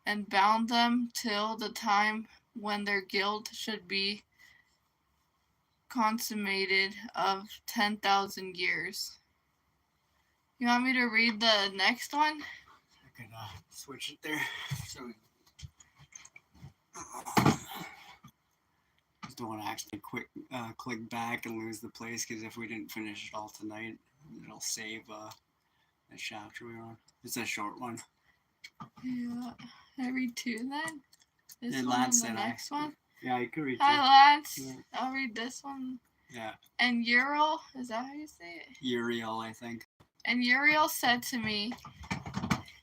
Speaker 2: and bound them till the time when their guilt should be consummated of 10,000 years." You want me to read the next one?
Speaker 1: I could switch it there. So just don't want to actually click back and lose the place, because if we didn't finish it all tonight, it'll save the chapter we were on. It's a short one.
Speaker 2: Yeah. I read 2 then? This
Speaker 1: Yeah,
Speaker 2: one
Speaker 1: Lance
Speaker 2: and the
Speaker 1: said
Speaker 2: next one?
Speaker 1: Yeah, you could read
Speaker 2: Hi,
Speaker 1: it.
Speaker 2: Lance.
Speaker 1: Yeah.
Speaker 2: I'll read this one.
Speaker 1: Yeah.
Speaker 2: And Uriel, is that how you say it?
Speaker 1: Uriel, I think.
Speaker 2: And Uriel said to me,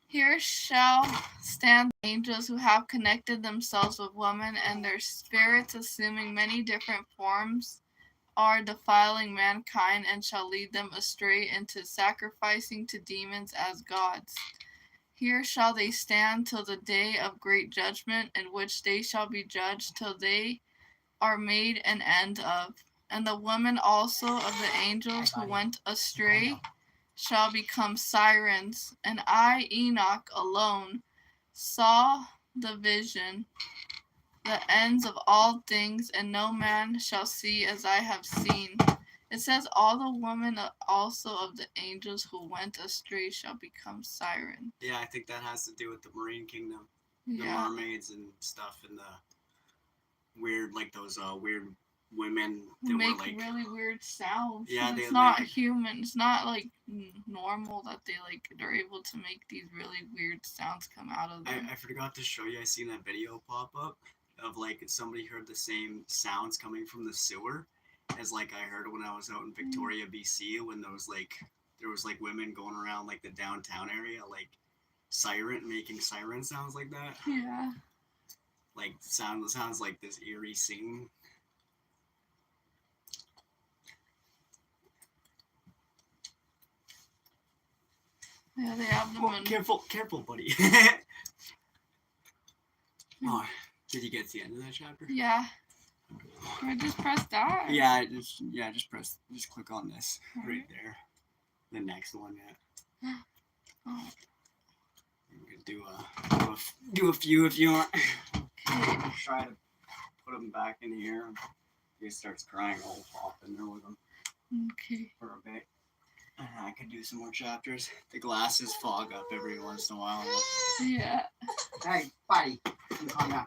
Speaker 2: "Here shall stand the angels who have connected themselves with women, and their spirits, assuming many different forms, are defiling mankind, and shall lead them astray into sacrificing to demons as gods. Here shall they stand till the day of great judgment, in which they shall be judged till they are made an end of. And the women also of the angels who went astray shall become sirens. And I, Enoch, alone saw the vision, the ends of all things, and no man shall see as I have seen." It says all the women also of the angels who went astray shall become sirens.
Speaker 1: Yeah, I think that has to do with the marine kingdom. The
Speaker 2: Yeah.
Speaker 1: mermaids and stuff, and the weird, like those weird women
Speaker 2: They
Speaker 1: that
Speaker 2: make
Speaker 1: were like
Speaker 2: really weird sounds.
Speaker 1: Yeah,
Speaker 2: And
Speaker 1: they
Speaker 2: it's not
Speaker 1: like
Speaker 2: human. It's not like normal that they're able to make these really weird sounds come out of them.
Speaker 1: I forgot to show you. I seen that video pop up of like somebody heard the same sounds coming from the sewer as like I heard when I was out in Victoria, BC, when there was like women going around like the downtown area, like making siren sounds like that.
Speaker 2: Yeah.
Speaker 1: like sounds like this eerie sing.
Speaker 2: Yeah, they have them
Speaker 1: Oh,
Speaker 2: in.
Speaker 1: careful, buddy. Oh, did you get to the end of that chapter?
Speaker 2: Yeah. I just press that.
Speaker 1: Yeah, just click on this right there. The next one, yeah.
Speaker 2: Oh.
Speaker 1: You can do a few if you want.
Speaker 2: Okay.
Speaker 1: Try to put him back in here. He starts crying, I'll hop in there with him
Speaker 2: Okay.
Speaker 1: for a bit. And I could do some more chapters. The glasses fog up every once in a while.
Speaker 2: Yeah.
Speaker 1: Hey, buddy, calm down.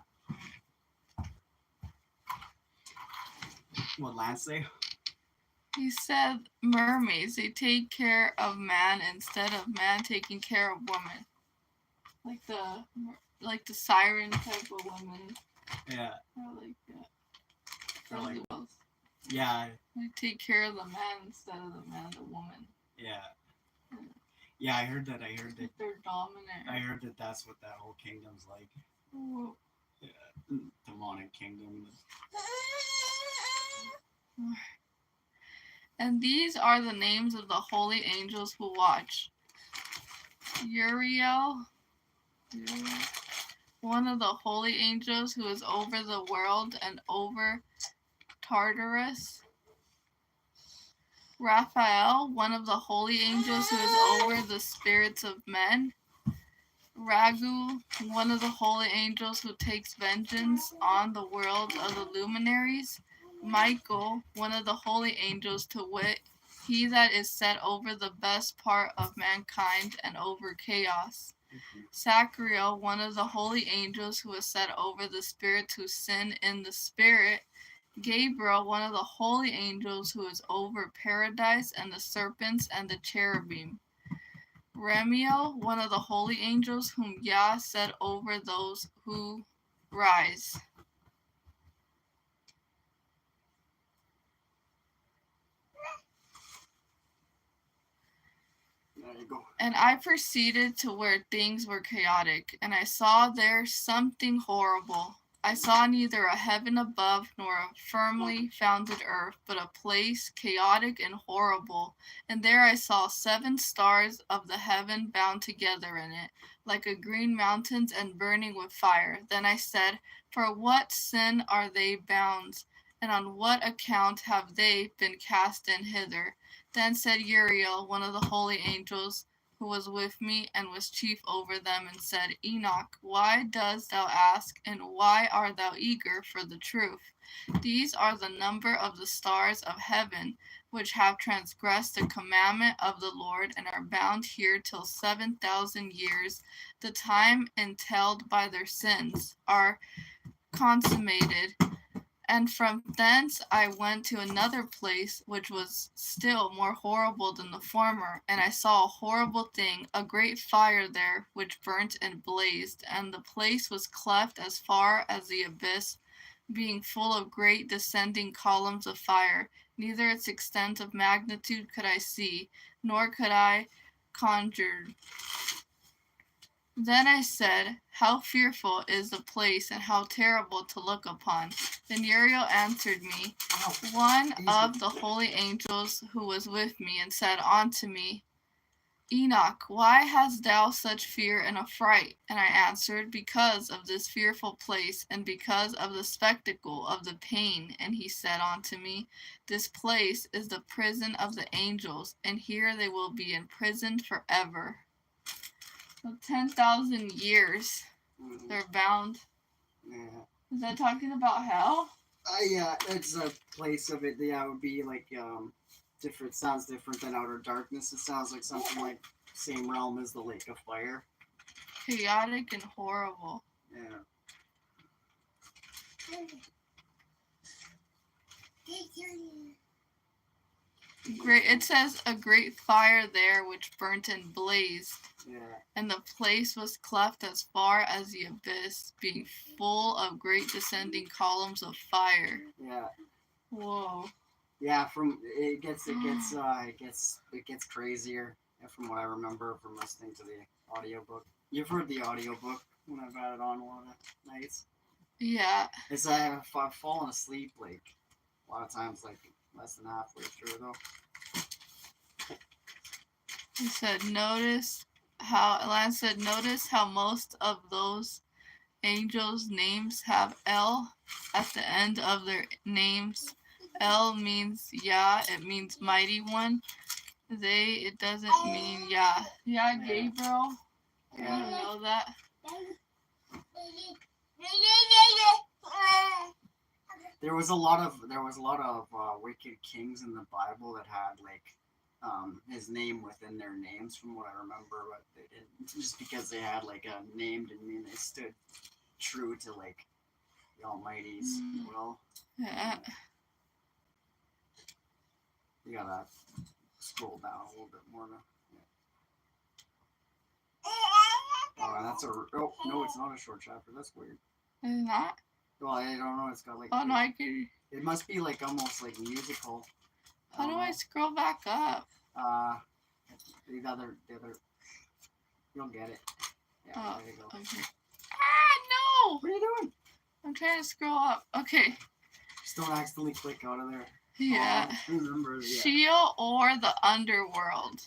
Speaker 1: What Lance say?
Speaker 2: He said mermaids, they take care of man instead of man taking care of woman. Like the siren type of woman.
Speaker 1: Yeah.
Speaker 2: Or like that.
Speaker 1: Or like,
Speaker 2: those.
Speaker 1: yeah.
Speaker 2: They take care of the man instead of the man, the woman.
Speaker 1: Yeah. Yeah, I heard that.
Speaker 2: They're dominant.
Speaker 1: I heard that that's what that whole kingdom's like.
Speaker 2: Ooh.
Speaker 1: Yeah. Demonic kingdom.
Speaker 2: And these are the names of the holy angels who watch. Uriel, one of the holy angels who is over the world and over Tartarus. Raphael, one of the holy angels who is over the spirits of men. Ragu, one of the holy angels who takes vengeance on the world of the luminaries. Michael, one of the holy angels, to wit, he that is set over the best part of mankind and over chaos. Sacriel, one of the holy angels who is set over the spirits who sin in the spirit. Gabriel, one of the holy angels who is over paradise and the serpents and the cherubim. Remiel, one of the holy angels whom Yah set over those who rise.
Speaker 1: There you go.
Speaker 2: And I proceeded to where things were chaotic, and I saw there something horrible. I saw neither a heaven above nor a firmly founded earth, but a place chaotic and horrible. And there I saw 7 stars of the heaven bound together in it, like a green mountains and burning with fire. Then I said, for what sin are they bound? And on what account have they been cast in hither? Then said Uriel, one of the holy angels, who was with me and was chief over them, and said, Enoch, why dost thou ask, and why art thou eager for the truth? These are the number of the stars of heaven, which have transgressed the commandment of the Lord, and are bound here till 7,000 years. The time entailed by their sins are consummated. And from thence I went to another place, which was still more horrible than the former. And I saw a horrible thing, a great fire there, which burnt and blazed. And the place was cleft as far as the abyss, being full of great descending columns of fire. Neither its extent of magnitude could I see, nor could I conjure. Then I said, how fearful is the place, and how terrible to look upon. Then Uriel answered me, one of the holy angels who was with me, and said unto me, Enoch, why hast thou such fear and affright? And I answered, because of this fearful place, and because of the spectacle of the pain. And he said unto me, this place is the prison of the angels, and here they will be imprisoned forever. So 10,000 years they're bound.
Speaker 1: Yeah.
Speaker 2: Is that talking about hell?
Speaker 1: Yeah, it's a place of it. Yeah, it would be like different. Sounds different than outer darkness. It sounds like something like same realm as the lake of fire.
Speaker 2: Chaotic and horrible.
Speaker 1: Yeah.
Speaker 2: Great. It says a great fire there which burnt and blazed.
Speaker 1: Yeah.
Speaker 2: And the place was cleft as far as the abyss, being full of great descending columns of fire.
Speaker 1: Yeah.
Speaker 2: Whoa.
Speaker 1: Yeah, it gets crazier from what I remember from listening to the audiobook. You've heard the audiobook when I've had it on a lot of nights.
Speaker 2: Yeah.
Speaker 3: It's I've fallen asleep like a lot of times, like less than halfway through though.
Speaker 2: He said, notice how most of those angels' names have El at the end of their names. El means Yah, it means mighty one. It doesn't mean Yah. Yeah, Gabriel. You
Speaker 3: Yeah.
Speaker 2: didn't know that?
Speaker 3: There was a lot of wicked kings in the Bible that had like his name within their names, from what I remember, but they didn't, just because they had like a name didn't mean they stood true to like the Almighty's will.
Speaker 2: Yeah.
Speaker 3: You gotta scroll down a little bit more. Oh, and that's oh no, it's not a short chapter. That's weird.
Speaker 2: Is it not?
Speaker 3: Well, I don't know. It's got like.
Speaker 2: Oh no, I can.
Speaker 3: It must be like almost like musical.
Speaker 2: How do I scroll back up?
Speaker 3: The other. You'll get it. Yeah,
Speaker 2: Oh,
Speaker 3: there you go.
Speaker 2: okay. Ah, no!
Speaker 3: What are you doing?
Speaker 2: I'm trying to scroll up. Okay.
Speaker 3: Just don't accidentally click out of there.
Speaker 2: Yeah.
Speaker 3: Remember, yeah.
Speaker 2: Sheol, or the underworld.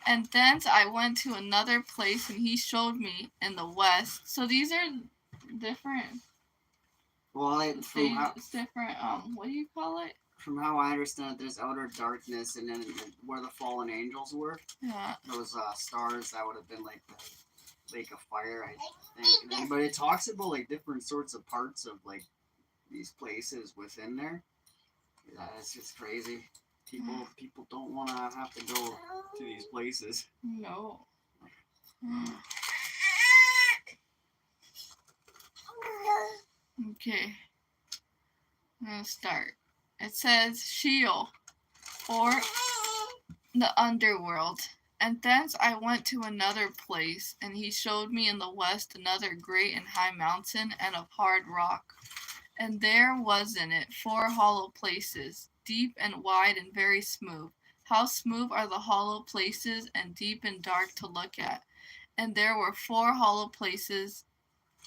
Speaker 2: And thence I went to another place, and he showed me in the west. So these are different.
Speaker 3: Well,
Speaker 2: different. What do you call it?
Speaker 3: From how I understand it, there's outer darkness, and then where the fallen angels were.
Speaker 2: Yeah.
Speaker 3: Those stars, that would have been like the lake of fire, I think. But it talks about like different sorts of parts of like these places within there. Yeah, it's just crazy. People don't want to have to go to these places.
Speaker 2: No. Okay. I'm gonna start. It says Sheol, or the underworld. And thence I went to another place, and he showed me in the west another great and high mountain and of hard rock. And there was in it 4 hollow places, deep and wide and very smooth. How smooth are the hollow places, and deep and dark to look at. And there were 4 hollow places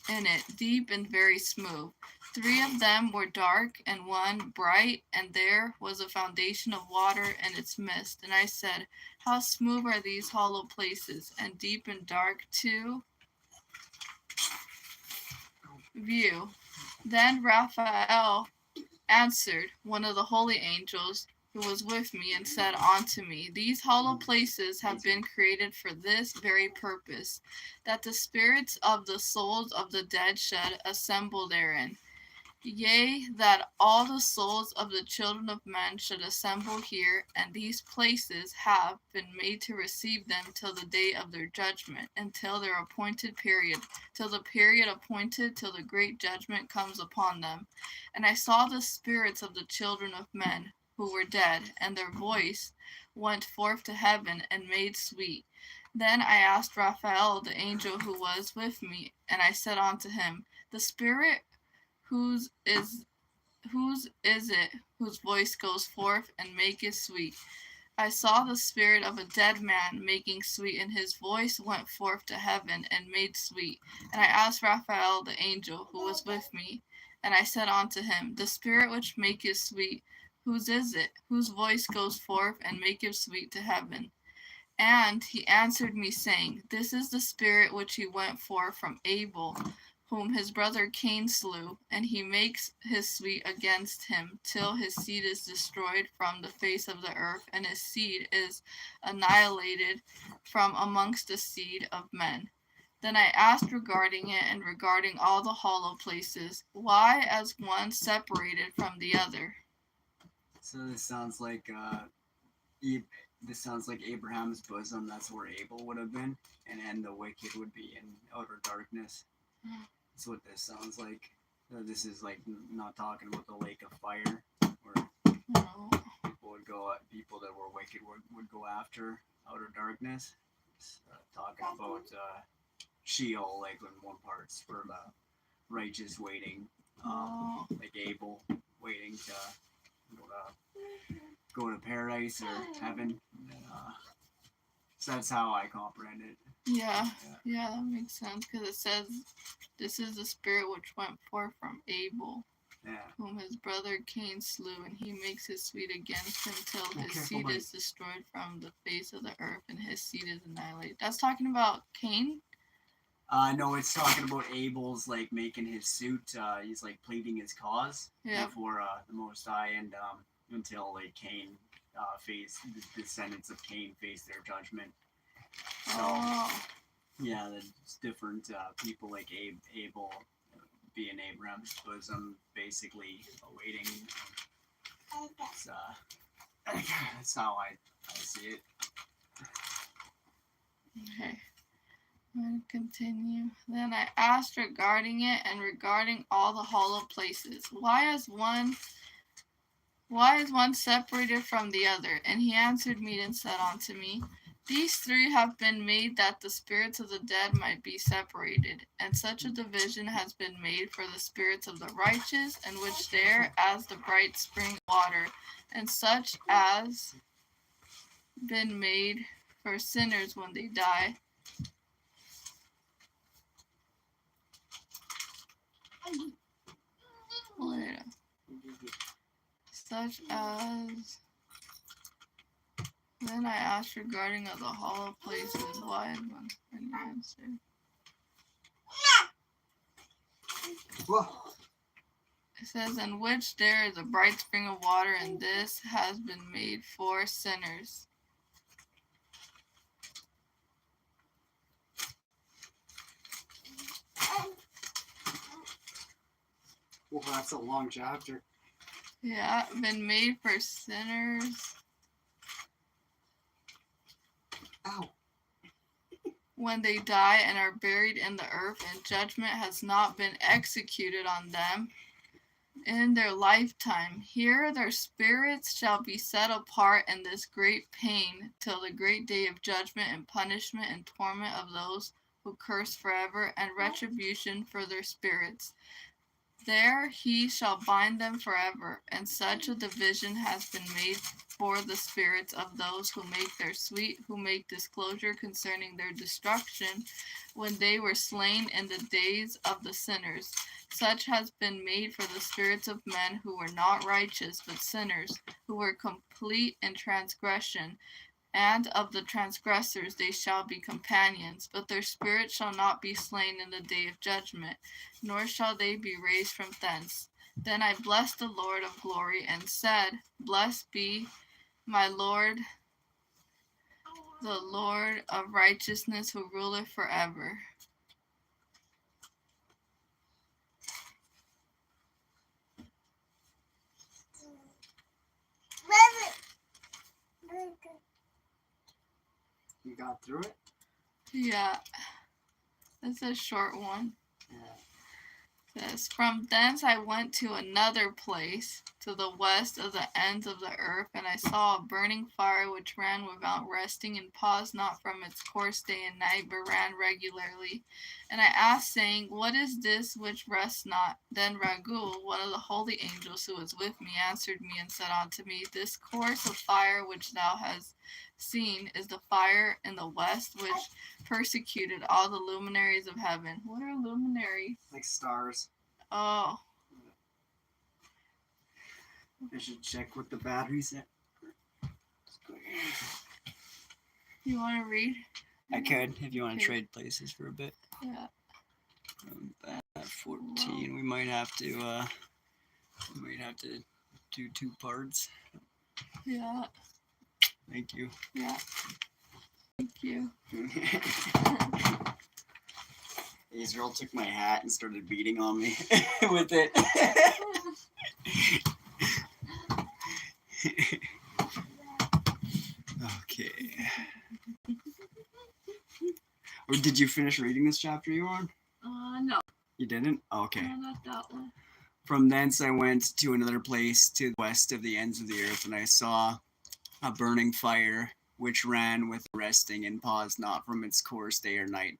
Speaker 2: in it, deep and very smooth. 3 of them were dark, and 1 bright, and there was a foundation of water in its midst. And I said, how smooth are these hollow places, and deep and dark to view. Then Raphael answered, one of the holy angels who was with me, and said unto me, these hollow places have been created for this very purpose, that the spirits of the souls of the dead should assemble therein. Yea, that all the souls of the children of men should assemble here, and these places have been made to receive them till the day of their judgment, until their appointed period, till the period appointed till the great judgment comes upon them. And I saw the spirits of the children of men who were dead, and their voice went forth to heaven and made sweet. Then I asked Raphael, the angel who was with me, and I said unto him, the spirit whose is it whose voice goes forth and maketh sweet? I saw the spirit of a dead man making sweet, and his voice went forth to heaven and made sweet. And I asked Raphael the angel who was with me, and I said unto him, the spirit which maketh sweet, whose is it, whose voice goes forth and maketh sweet to heaven? And he answered me, saying, this is the spirit which he went forth from Abel, whom his brother Cain slew, and he makes his sweet against him, till his seed is destroyed from the face of the earth, and his seed is annihilated from amongst the seed of men. Then I asked regarding it, and regarding all the hollow places, why as one separated from the other?
Speaker 3: So this sounds like Abraham's bosom. That's where Abel would have been, and then the wicked would be in outer darkness. That's what this sounds like. This is like not talking about the lake of fire, where people that were wicked would go after outer darkness. It's talking about Sheol, like when one part's for the righteous waiting, like Abel waiting to go to paradise or heaven. So that's how I comprehend it.
Speaker 2: Yeah, that makes sense because it says, "This is the spirit which went forth from Abel,
Speaker 3: Yeah.
Speaker 2: whom his brother Cain slew, and he makes his suit against him till his
Speaker 3: Okay,
Speaker 2: seed
Speaker 3: bye-bye.
Speaker 2: is destroyed from the face of the earth, and his seed is annihilated." That's talking about Cain.
Speaker 3: No, it's talking about Abel's like making his suit. He's like pleading his cause
Speaker 2: Yep.
Speaker 3: before the Most High, and until like Cain face the descendants of Cain face their judgment. So
Speaker 2: Oh,
Speaker 3: yeah, there's different people like Abel being Abraham's bosom, basically awaiting. It's, that's how I see it.
Speaker 2: okay. I'm going to continue. Then I asked regarding it and regarding all the hollow places, why is one separated from the other? And he answered me and said unto me, these three have been made that the spirits of the dead might be separated, and such a division has been made for the spirits of the righteous, in which there as the bright spring water, and such as been made for sinners when they die. Wait. Such as. Then I asked regarding of the hollow places, why is one any answer?
Speaker 3: Whoa.
Speaker 2: It says, in which there is a bright spring of water, and this has been made for sinners.
Speaker 3: Well, that's a long chapter.
Speaker 2: Yeah, been made for sinners.
Speaker 3: Ow.
Speaker 2: When they die and are buried in the earth, and judgment has not been executed on them in their lifetime. Here their spirits shall be set apart in this great pain till the great day of judgment and punishment and torment of those who curse forever, and retribution for their spirits. There he shall bind them forever, and such a division has been made for the spirits of those who make disclosure concerning their destruction, when they were slain in the days of the sinners. Such has been made for the spirits of men who were not righteous, but sinners, who were complete in transgression. And of the transgressors they shall be companions, but their spirits shall not be slain in the day of judgment, nor shall they be raised from thence. Then I blessed the Lord of glory, and said, blessed be my Lord, the Lord of righteousness, who ruleth forever.
Speaker 3: You got through it?
Speaker 2: Yeah, that's a short one.
Speaker 3: Yeah.
Speaker 2: Says, from thence I went to another place, to the west of the ends of the earth, and I saw a burning fire which ran without resting, and paused not from its course day and night, but ran regularly. And I asked, saying, what is this which rests not? Then Raguel, one of the holy angels who was with me, answered me and said unto me, this course of fire which thou hast seen is the fire in the west, which persecuted all the luminaries of heaven. What are luminaries?
Speaker 3: Like stars.
Speaker 2: Oh.
Speaker 3: I should check what the battery's at.
Speaker 2: You want to read?
Speaker 1: I could, if you want to
Speaker 2: Okay.
Speaker 1: trade places for a bit.
Speaker 2: Yeah.
Speaker 1: At 14, we might have to do 2 parts.
Speaker 2: Yeah.
Speaker 1: Thank you.
Speaker 2: Yeah. Thank you.
Speaker 3: Israel took my hat and started beating on me with it.
Speaker 1: Okay. Or did you finish reading this chapter you were on?
Speaker 2: No.
Speaker 1: You didn't? Okay.
Speaker 2: No, not that one.
Speaker 1: From thence I went to another place to the west of the ends of the earth, and I saw a burning fire which ran with resting and paused not from its course day or night,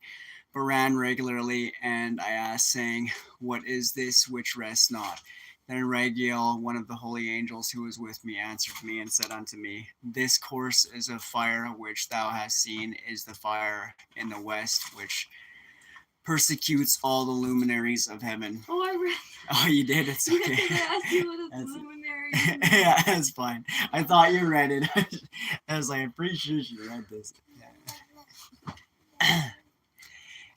Speaker 1: but ran regularly. And I asked, saying, what is this which rests not? Then Ragiel, one of the holy angels who was with me, answered me and said unto me, This course is of fire which thou hast seen is the fire in the west, which persecutes all the luminaries of heaven.
Speaker 2: Oh, I read.
Speaker 1: Oh, you did? It's
Speaker 2: Yeah,
Speaker 1: okay.
Speaker 2: 'cause I asked you what a
Speaker 1: That's-
Speaker 2: luminary.
Speaker 1: Yeah, that's fine. I thought you read it. I was like, I'm pretty sure she read this. Yeah.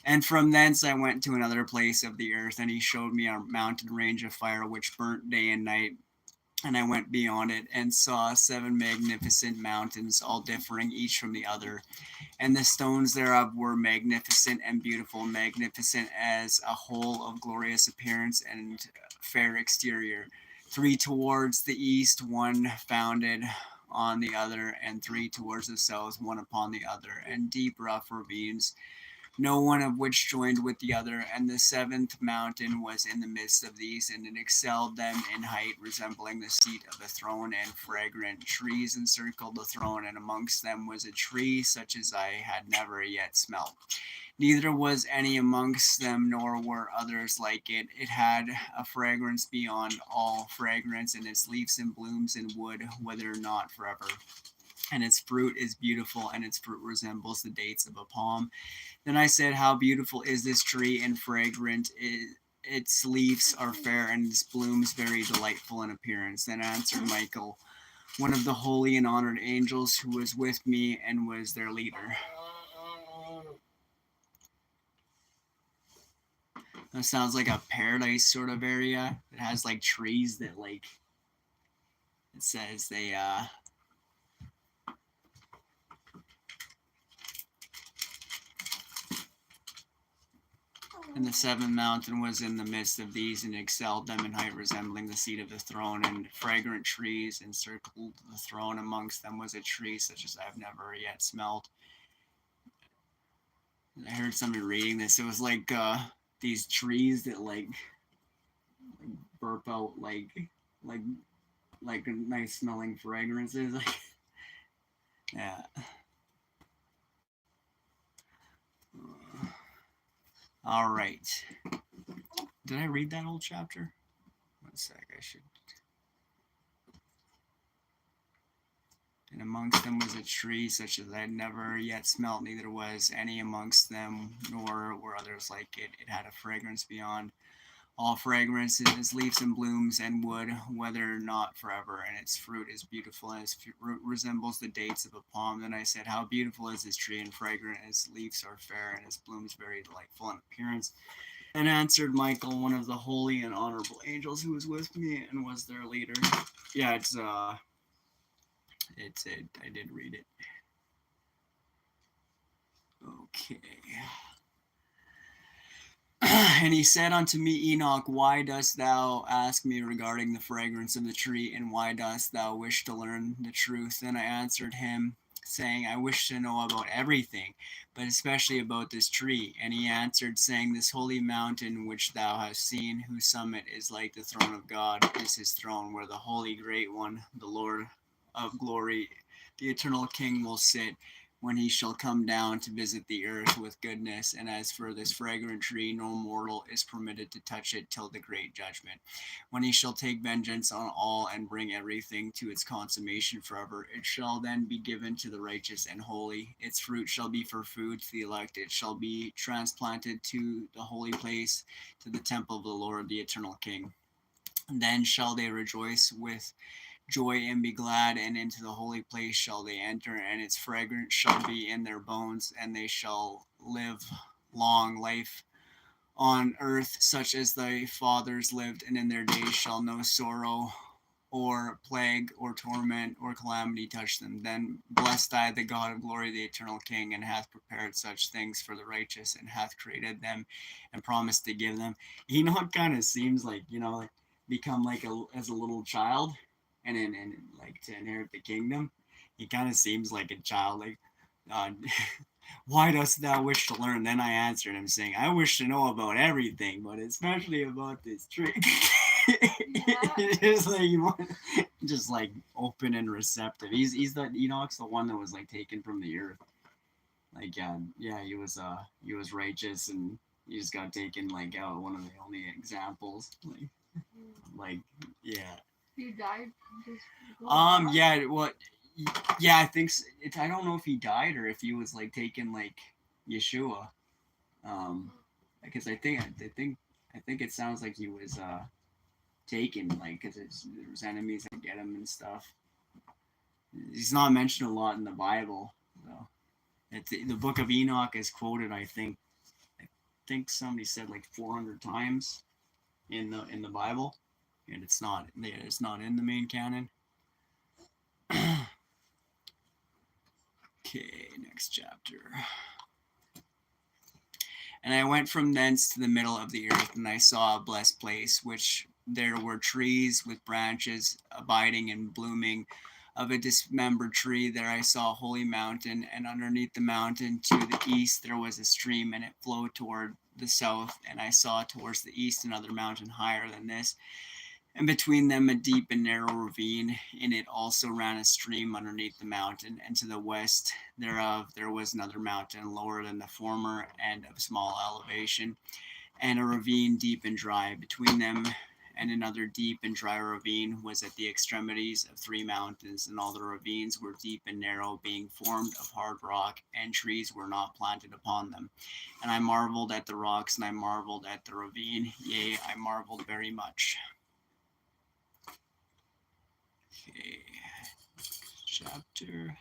Speaker 1: And from thence I went to another place of the earth, and he showed me a mountain range of fire which burnt day and night. And I went beyond it and saw 7 magnificent mountains, all differing each from the other. And the stones thereof were magnificent and beautiful, magnificent as a whole of glorious appearance and fair exterior. 3 towards the east, one founded on the other, and 3 towards the south, one upon the other, and deep rough ravines, no one of which joined with the other. And the 7th mountain was in the midst of these, and it excelled them in height, resembling the seat of the throne, and fragrant trees encircled the throne, and amongst them was a tree such as I had never yet smelt. Neither was any amongst them, nor were others like it. It had a fragrance beyond all fragrance, and its leaves and blooms and wood wither not forever. And its fruit is beautiful, and its fruit resembles the dates of a palm. Then I said, How beautiful is this tree, and fragrant its leaves are fair, and its blooms very delightful in appearance. Then answered Michael, one of the holy and honored angels, who was with me and was their leader. That sounds like a paradise sort of area. It has like trees that like it says they And the 7th mountain was in the midst of these, and excelled them in height, resembling the seat of the throne, and fragrant trees encircled the throne. Amongst them was a tree such as I have never yet smelled. I heard somebody reading this. It was like these trees that like burp out like nice smelling fragrances. Yeah. All right. Did I read that whole chapter? One sec, I should. And amongst them was a tree such as I had never yet smelt, neither was any amongst them, nor were others like it. It had a fragrance beyond all fragrances, leaves and blooms, and wood wither not forever, and its fruit is beautiful, and its fruit resembles the dates of a palm. Then I said, How beautiful is this tree, and fragrant, its leaves are fair, and its blooms very delightful in appearance. And answered Michael, one of the holy and honorable angels, who was with me and was their leader. Yeah, I did read it. Okay. And he said unto me, Enoch, why dost thou ask me regarding the fragrance of the tree, and why dost thou wish to learn the truth? Then I answered him, saying, I wish to know about everything, but especially about this tree. And he answered, saying, This holy mountain which thou hast seen, whose summit is like the throne of God, is his throne, where the holy great one, the Lord of glory, the eternal King, will sit, when he shall come down to visit the earth with goodness. And as for this fragrant tree, no mortal is permitted to touch it till the great judgment, when he shall take vengeance on all and bring everything to its consummation forever. It shall then be given to the righteous and holy. Its fruit shall be for food to the elect. It shall be transplanted to the holy place, to the temple of the Lord, the eternal King. And then shall they rejoice with joy and be glad, and into the holy place shall they enter, and its fragrance shall be in their bones, and they shall live long life on earth, such as thy fathers lived, and in their days shall no sorrow or plague or torment or calamity touch them. Then blessed I, the God of glory, the eternal King, and hath prepared such things for the righteous, and hath created them and promised to give them. Enoch kind of seems like, like become like as a little child, and like to inherit the kingdom. He kind of seems like a child, like uh, why dost thou wish to learn? Then I answered him, saying, I wish to know about everything, but especially about this tree. It's like you want, just like open and receptive. He's the Enoch's the one that was like taken from the earth. Like he was righteous, and he just got taken like out. One of the only examples. Like Like, yeah.
Speaker 2: He died. Just
Speaker 1: Yeah. Well, yeah. I think I don't know if he died or if he was like taking like Yeshua. Because I think it sounds like he was taken, like, because there was enemies that get him and stuff. He's not mentioned a lot in the Bible. So the Book of Enoch is quoted. I think somebody said like 400 times in the Bible, and it's not in the main canon. Okay, next chapter. And I went from thence to the middle of the earth, and I saw a blessed place, which there were trees with branches abiding and blooming. Of a dismembered tree, there I saw a holy mountain, and underneath the mountain to the east there was a stream, and it flowed toward the south. And I saw towards the east another mountain higher than this, and between them a deep and narrow ravine. In it also ran a stream underneath the mountain, and to the west thereof there was another mountain lower than the former, and of small elevation, and a ravine deep and dry. Between them and another deep and dry ravine was at the extremities of 3 mountains, and all the ravines were deep and narrow, being formed of hard rock, and trees were not planted upon them. And I marveled at the rocks, and I marveled at the ravine, yea, I marveled very much. Okay, chapter.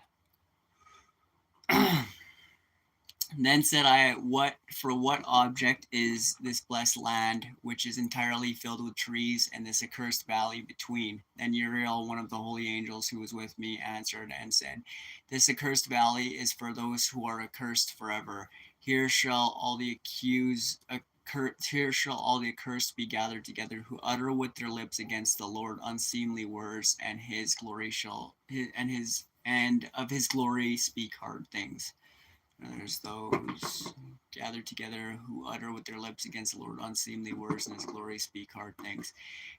Speaker 1: Then said I, what object is this blessed land, which is entirely filled with trees, and this accursed valley between? Then Uriel, one of the holy angels who was with me, answered and said, this accursed valley is for those who are accursed forever. Here shall all the accursed be gathered together, who utter with their lips against the Lord unseemly words, and his glory and of his glory speak hard things. There's those gathered together who utter with their lips against the Lord unseemly words, and his glory speak hard things.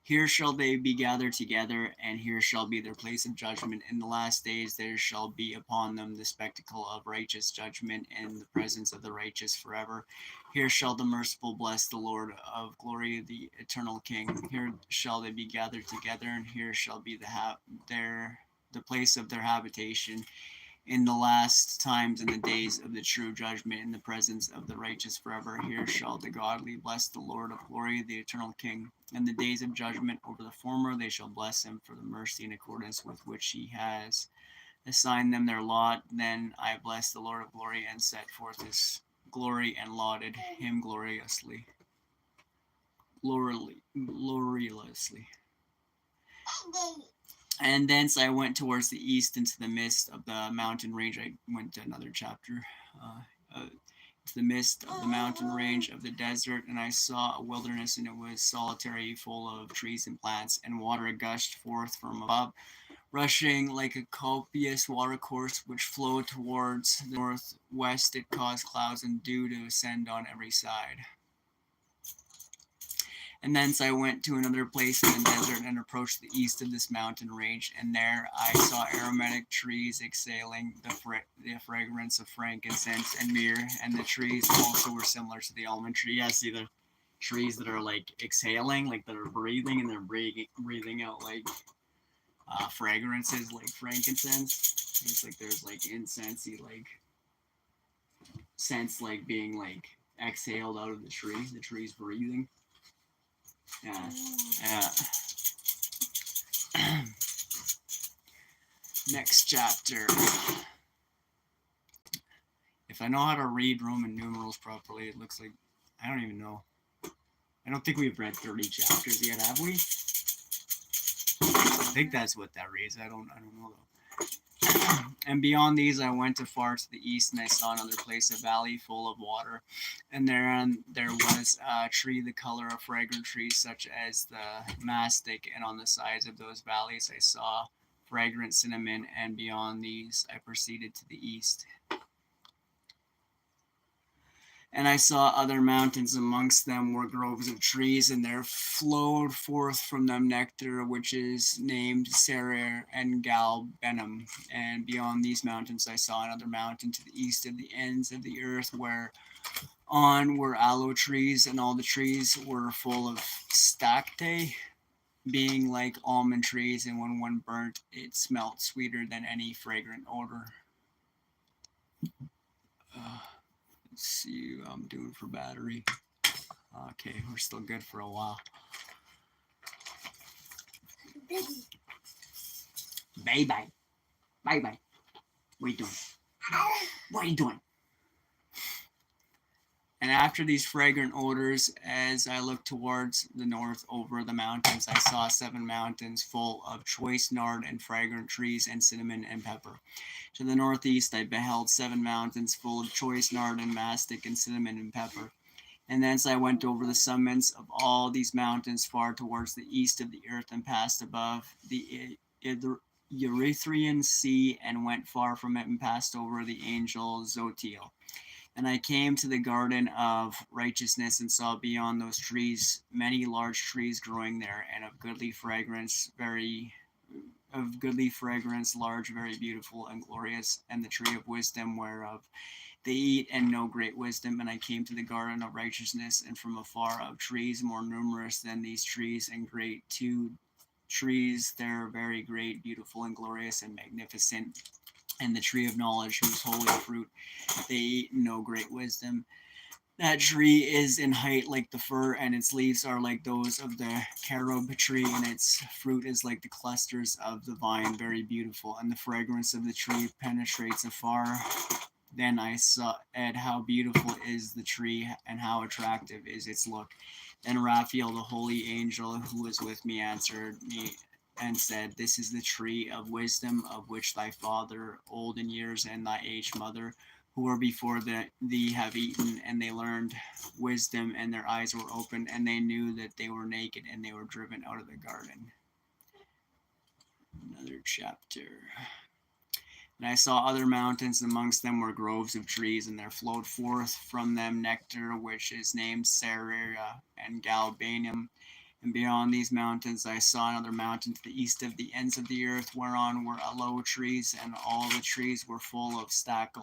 Speaker 1: Here shall they be gathered together, and here shall be their place of judgment. In the last days there shall be upon them the spectacle of righteous judgment, in the presence of the righteous forever. Here shall the merciful bless the Lord of glory, the eternal King. Here shall they be gathered together, and here shall be the place of their habitation. In the last times, in the days of the true judgment, in the presence of the righteous forever, here shall the godly bless the Lord of glory, the eternal King. In the days of judgment over the former, they shall bless him for the mercy in accordance with which he has assigned them their lot. Then I blessed the Lord of glory, and set forth his glory, and lauded him gloriously. And thence I went towards the east into the midst of the mountain range. I went to another chapter. To the midst of the mountain range of the desert, and I saw a wilderness, and it was solitary, full of trees and plants, and water gushed forth from above, rushing like a copious watercourse which flowed towards the northwest. It caused clouds and dew to ascend on every side. And thence I went to another place in the desert, and approached the east of this mountain range, and there I saw aromatic trees exhaling the fragrance of frankincense and myrrh, and the trees also were similar to the almond tree. Yeah, see the trees that are like exhaling, like that are breathing, and they're breathing out like fragrances like frankincense. It's like there's like incensey like scents like being like exhaled out of the tree. The tree's breathing. Yeah. Next chapter. If I know how to read Roman numerals properly, it looks like I don't even know. I don't think we've read 30 chapters yet, have we? I think that's what that reads. I don't know though. And beyond these I went afar to the east, and I saw another place, a valley full of water, and therein there was a tree the color of fragrant trees, such as the mastic, and on the sides of those valleys I saw fragrant cinnamon, and beyond these I proceeded to the east. And I saw other mountains, amongst them were groves of trees, and there flowed forth from them nectar, which is named Serer and Galbanum. And beyond these mountains I saw another mountain to the east of the ends of the earth, whereon were aloe trees, and all the trees were full of stacte. being like almond trees, and when one burnt, it smelt sweeter than any fragrant odor. Let's see what I'm doing for battery. Okay, we're still good for a while. Bye bye. Bye bye. What are you doing? What are you doing? And after these fragrant odors, as I looked towards the north over the mountains, I saw 7 mountains full of choice nard and fragrant trees and cinnamon and pepper. To the northeast, I beheld 7 mountains full of choice nard and mastic and cinnamon and pepper. And thence I went over the summits of all these mountains far towards the east of the earth, and passed above the Erythraean Sea, and went far from it, and passed over the angel Zotiel. And I came to the garden of righteousness, and saw beyond those trees many large trees growing there, and of goodly fragrance, large, very beautiful and glorious, and the tree of wisdom, whereof they eat and know great wisdom. And I came to the garden of righteousness, and from afar of trees more numerous than these trees, and great 2 trees there, very great, beautiful, and glorious, and magnificent, and the tree of knowledge, whose holy fruit they eat and know great wisdom. That tree is in height like the fir, and its leaves are like those of the carob tree, and its fruit is like the clusters of the vine, very beautiful, and the fragrance of the tree penetrates afar. Then I saw how beautiful is the tree, and how attractive is its look. Then Raphael, the holy angel who was with me, answered me and said, This is the tree of wisdom, of which thy father, old in years, and thy aged mother, who were before thee, have eaten, and they learned wisdom, and their eyes were opened, and they knew that they were naked, and they were driven out of the garden. Another chapter. And I saw other mountains, amongst them were groves of trees, and there flowed forth from them nectar, which is named Cereria and Galbanum. And beyond these mountains I saw another mountain to the east of the ends of the earth, whereon were aloe trees, and all the trees were full of stacte,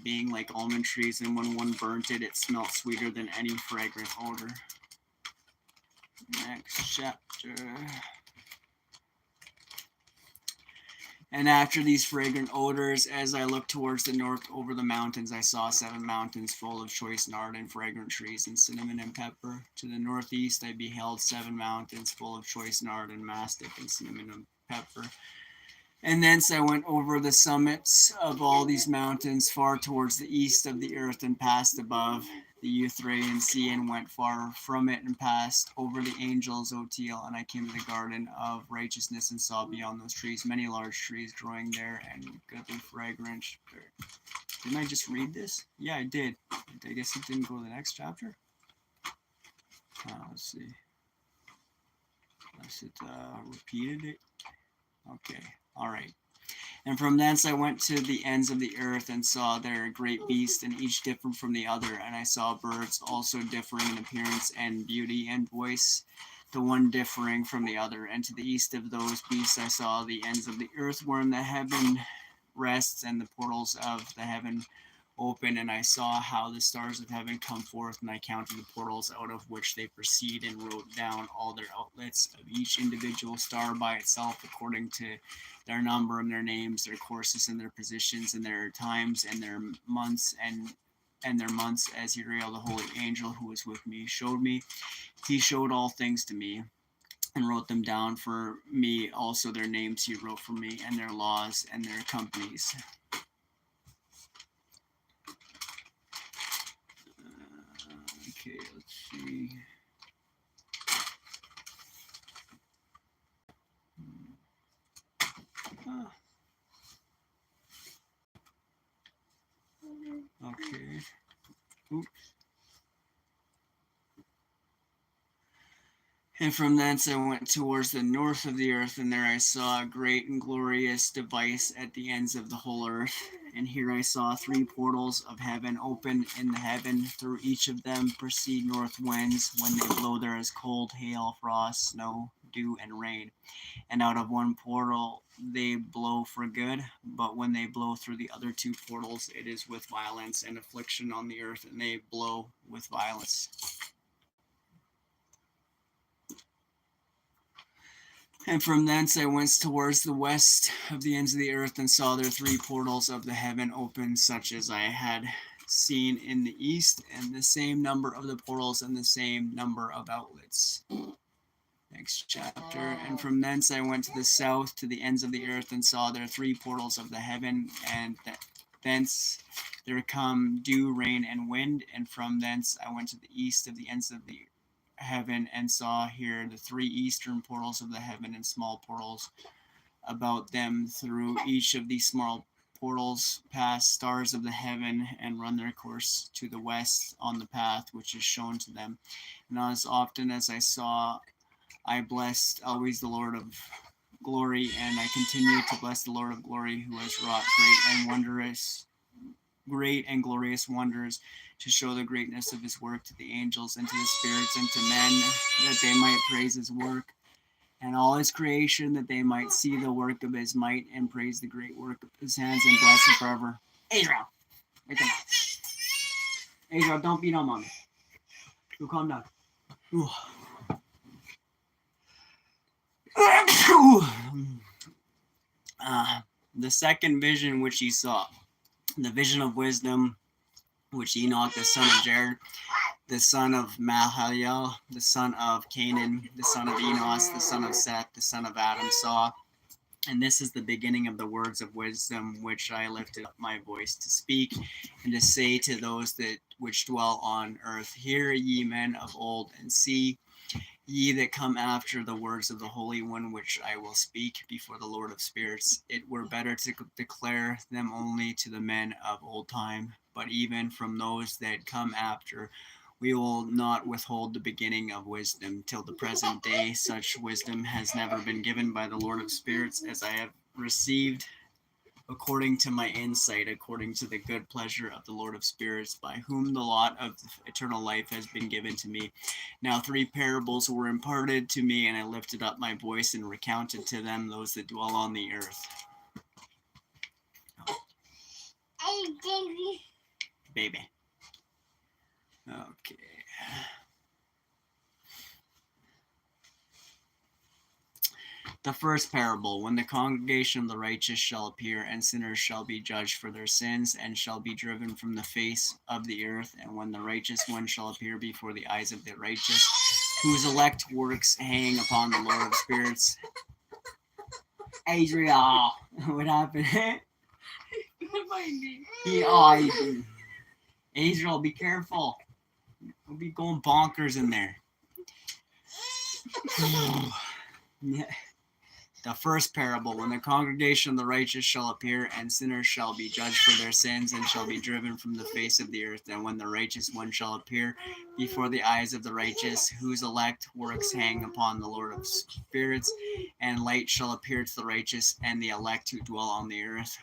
Speaker 1: being like almond trees, and when one burnt it, it smelt sweeter than any fragrant odor. Next chapter. And after these fragrant odors, as I looked towards the north over the mountains, I saw 7 mountains full of choice nard and fragrant trees and cinnamon and pepper. To the northeast I beheld 7 mountains full of choice nard and mastic and cinnamon and pepper. And thence I went over the summits of all these mountains far towards the east of the earth, and passed above the Euphratean Sea, and went far from it, and passed over the angel Zotiel. And I came to the garden of righteousness, and saw beyond those trees many large trees growing there, and goodly fragrance. Didn't I just read this? Yeah, I did. I guess it didn't go to the next chapter. Let's see. Unless it repeated it. Okay. All right. And from thence I went to the ends of the earth, and saw there a great beast, and each different from the other. And I saw birds also differing in appearance and beauty and voice, the one differing from the other. And to the east of those beasts I saw the ends of the earth, wherein the heaven rests, and the portals of the heaven open. And I saw how the stars of heaven come forth, and I counted the portals out of which they proceed, and wrote down all their outlets of each individual star by itself, according to their number and their names, their courses and their positions, and their times and their months, and their months, as Uriel, the holy angel who was with me, showed me. He showed all things to me, and wrote them down for me. Also their names he wrote for me, and their laws and their companies. Okay, let's see. Okay. Oops. And from thence I went towards the north of the earth, and there I saw a great and glorious device at the ends of the whole earth. And here I saw 3 portals of heaven open in the heaven. Through each of them proceed north winds. When they blow, there is cold, hail, frost, snow, dew, and rain. And out of one portal they blow for good, but when they blow through the other 2 portals, it is with violence and affliction on the earth, and they blow with violence. And from thence I went towards the west of the ends of the earth, and saw there 3 portals of the heaven open, such as I had seen in the east, and the same number of the portals and the same number of outlets. Next chapter. And from thence I went to the south, to the ends of the earth, and saw there 3 portals of the heaven, and thence there come dew, rain, and wind. And from thence I went to the east of the ends of the heaven, and saw here the 3 eastern portals of the heaven, and small portals about them. Through each of these small portals pass stars of the heaven, and run their course to the west on the path which is shown to them. And as often as I saw, I blessed always the Lord of glory, and I continue to bless the Lord of glory, who has wrought great and glorious wonders, to show the greatness of his work to the angels, and to the spirits, and to men, that they might praise his work, and all his creation, that they might see the work of his might, and praise the great work of his hands, and bless him forever. Israel, right there. Israel, don't beat on mommy. Go calm down. Ooh. The second vision which he saw, the vision of wisdom, which Enoch the son of Jared, the son of Mahalalel, the son of Canaan, the son of Enos, the son of Seth, the son of Adam, saw. And this is the beginning of the words of wisdom, which I lifted up my voice to speak, and to say to those that which dwell on earth, hear ye men of old, and see ye that come after the words of the Holy One, which I will speak before the Lord of spirits. It were better to declare them only to the men of old time, but even from those that come after, we will not withhold the beginning of wisdom. Till the present day, such wisdom has never been given by the Lord of spirits, as I have received according to my insight, according to the good pleasure of the Lord of spirits, by whom the lot of eternal life has been given to me. Now 3 parables were imparted to me, and I lifted up my voice and recounted to them those that dwell on the earth. Baby. Okay. The first parable, when the congregation of the righteous shall appear, and sinners shall be judged for their sins, and shall be driven from the face of the earth, and when the righteous one shall appear before the eyes of the righteous, whose elect works hang upon the Lord of spirits. Adriel, what happened? Adriel, be careful. We'll be going bonkers in there. Yeah. The first parable, when the congregation of the righteous shall appear, and sinners shall be judged for their sins, and shall be driven from the face of the earth. And when the righteous one shall appear before the eyes of the righteous, whose elect works hang upon the Lord of spirits, and light shall appear to the righteous and the elect who dwell on the earth,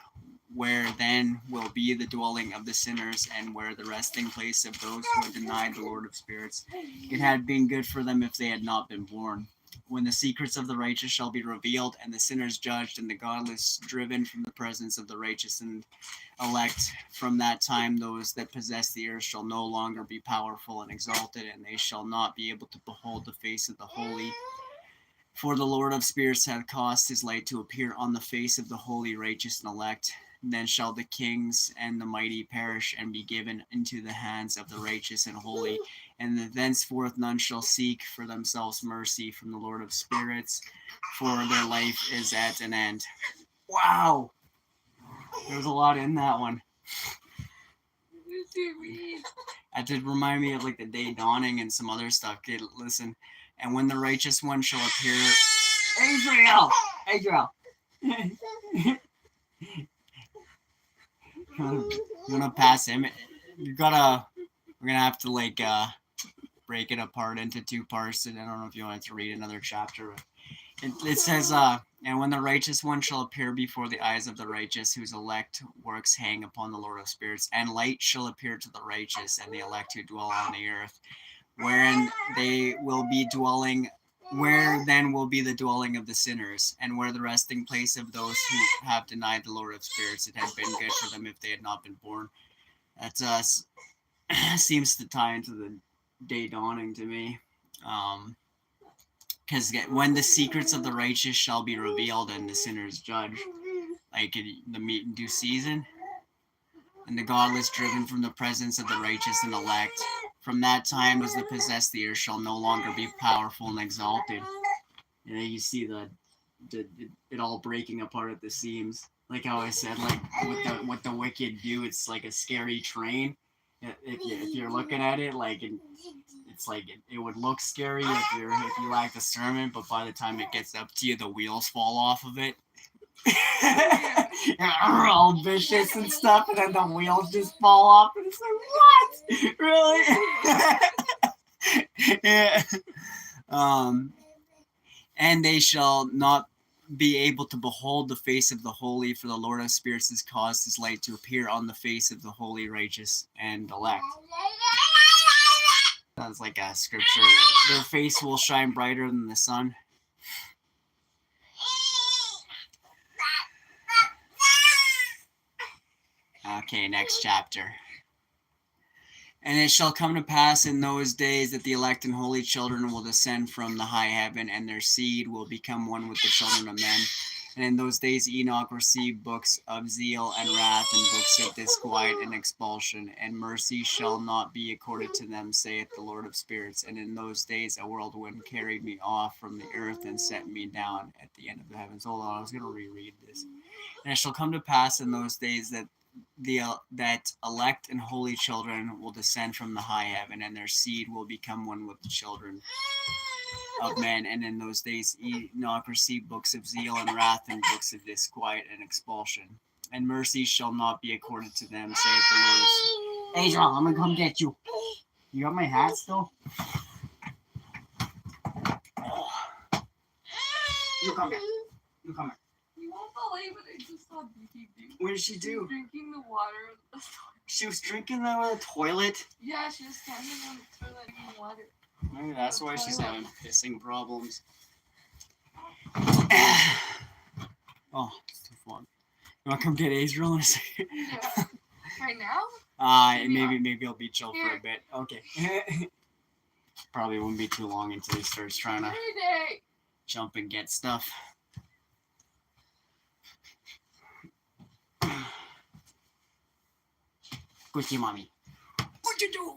Speaker 1: where then will be the dwelling of the sinners, and where the resting place of those who had denied the Lord of spirits. It had been good for them if they had not been born. When the secrets of the righteous shall be revealed, and the sinners judged, and the godless driven from the presence of the righteous and elect, from that time those that possess the earth shall no longer be powerful and exalted, and they shall not be able to behold the face of the holy. For the Lord of spirits hath caused his light to appear on the face of the holy, righteous, and elect. Then shall the kings and the mighty perish, and be given into the hands of the righteous and holy. And thenceforth none shall seek for themselves mercy from the Lord of spirits, for their life is at an end. Wow! There's a lot in that one. That did remind me of like the day dawning and some other stuff. Okay, listen. And when the righteous one shall appear... Adriel! You wanna pass him? We're gonna have to like break it apart into 2 parts, and I don't know if you wanted to read another chapter. It says, and when the righteous one shall appear before the eyes of the righteous, whose elect works hang upon the Lord of spirits, and light shall appear to the righteous and the elect who dwell on the earth, wherein they will be dwelling, where then will be the dwelling of the sinners, and where the resting place of those who have denied the Lord of spirits. It had been good for them if they had not been born. That seems to tie into the day dawning to me. because when the secrets of the righteous shall be revealed and the sinners judged, like in the meat and due season, and the godless driven from the presence of the righteous and elect, from that time as the possessed the earth shall no longer be powerful and exalted. And then you see it all breaking apart at the seams. Like how I said, like what the wicked do, it's like a scary train. If you're looking at it, like it's like it would look scary if you lack discernment, but by the time it gets up to you, the wheels fall off of it. All vicious and stuff, and then the wheels just fall off, and it's like, what? Really? Yeah. And they shall not be able to behold the face of the holy, for the Lord of spirits has caused his light to appear on the face of the holy, righteous, and elect. Sounds like a scripture. Their face will shine brighter than the sun. Okay, next chapter. And it shall come to pass in those days that the elect and holy children will descend from the high heaven, and their seed will become one with the children of men. And in those days Enoch received books of zeal and wrath, and books of disquiet and expulsion. And mercy shall not be accorded to them, saith the Lord of spirits. And in those days a whirlwind carried me off from the earth, and set me down at the end of the heavens. Hold on, I was going to reread this. And it shall come to pass in those days that that elect and holy children will descend from the high heaven, and their seed will become one with the children of men. And in those days Enoch received books of zeal and wrath, and books of disquiet and expulsion. And mercy shall not be accorded to them, saith the Lord.
Speaker 3: Adriel, I'm gonna come get you. You got my hat still? You come here. You come here.
Speaker 2: You won't believe what I just saw Vicky do.
Speaker 3: What did she do?
Speaker 2: Drinking the water.
Speaker 3: She was drinking that out of the toilet.
Speaker 2: Yeah, she was standing on the toilet drinking water.
Speaker 1: Maybe that's why she's having pissing problems. Oh, it's too fun. You want to come get Azrael in a second?
Speaker 2: Yeah. Right now?
Speaker 1: Maybe I'll be chill for a bit. Okay. Probably won't be too long until he starts trying to jump and get stuff. Good mommy. What you do?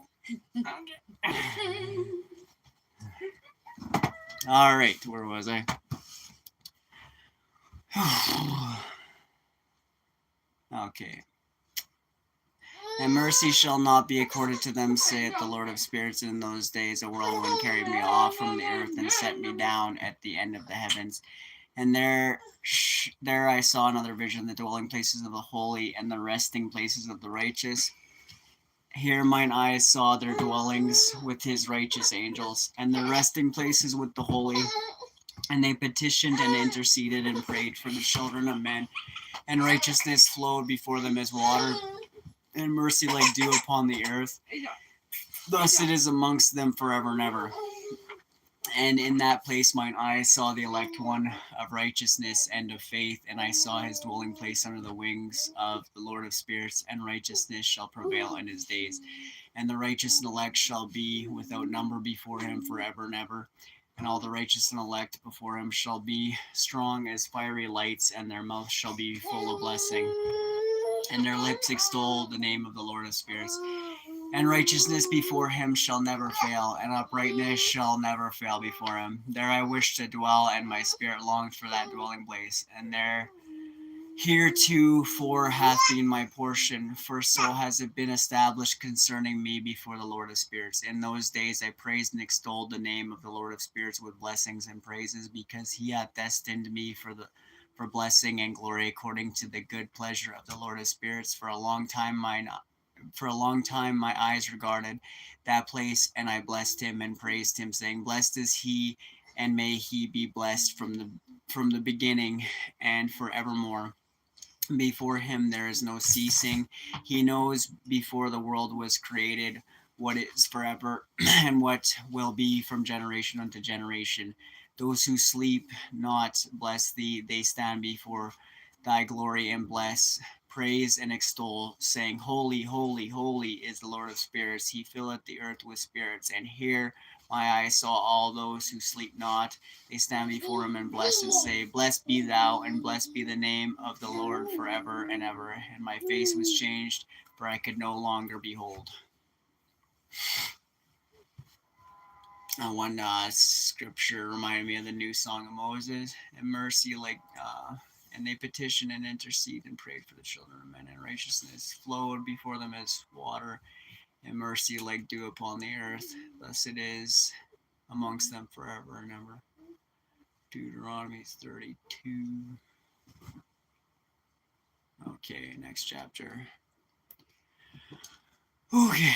Speaker 1: All right, where was I? Okay. And mercy shall not be accorded to them, saith the Lord of spirits. In those days a whirlwind carried me off from the earth, and set me down at the end of the heavens. And there I saw another vision, the dwelling places of the holy, and the resting places of the righteous. Here mine eyes saw their dwellings with his righteous angels, and their resting places with the holy. And they petitioned and interceded and prayed for the children of men, and righteousness flowed before them as water, and mercy like dew upon the earth. Thus it is amongst them forever and ever. And in that place mine eyes saw the elect one of righteousness and of faith, and I saw his dwelling place under the wings of the Lord of spirits, and righteousness shall prevail in his days. And the righteous and elect shall be without number before him forever and ever. And all the righteous and elect before him shall be strong as fiery lights, and their mouth shall be full of blessing. And their lips extol the name of the Lord of spirits. And righteousness before him shall never fail, and uprightness shall never fail before him. There I wish to dwell, and my spirit longs for that dwelling place. And there heretofore hath been my portion, for so has it been established concerning me before the Lord of spirits. In those days I praised and extolled the name of the Lord of spirits with blessings and praises, because he hath destined me for blessing and glory according to the good pleasure of the Lord of spirits. For a long time my eyes regarded that place, and I blessed him and praised him, saying, blessed is he, and may he be blessed from the beginning and forevermore. Before him there is no ceasing. He knows before the world was created what is forever, and what will be from generation unto generation. Those who sleep not bless thee, they stand before thy glory and bless, praise and extol, saying, holy, holy, holy is the Lord of spirits. He filleth the earth with spirits. And here My eyes saw all those who sleep not. They stand before him and bless and say, Blessed be thou, and blessed be the name of the Lord forever and ever. And my face was changed, for I could no longer behold. And one scripture reminded me of the new song of Moses and mercy, and they petitioned and interceded and prayed for the children of men, and righteousness flowed before them as water, and mercy like dew upon the earth. Thus it is amongst them forever and ever. Deuteronomy 32. Okay, next chapter. Okay.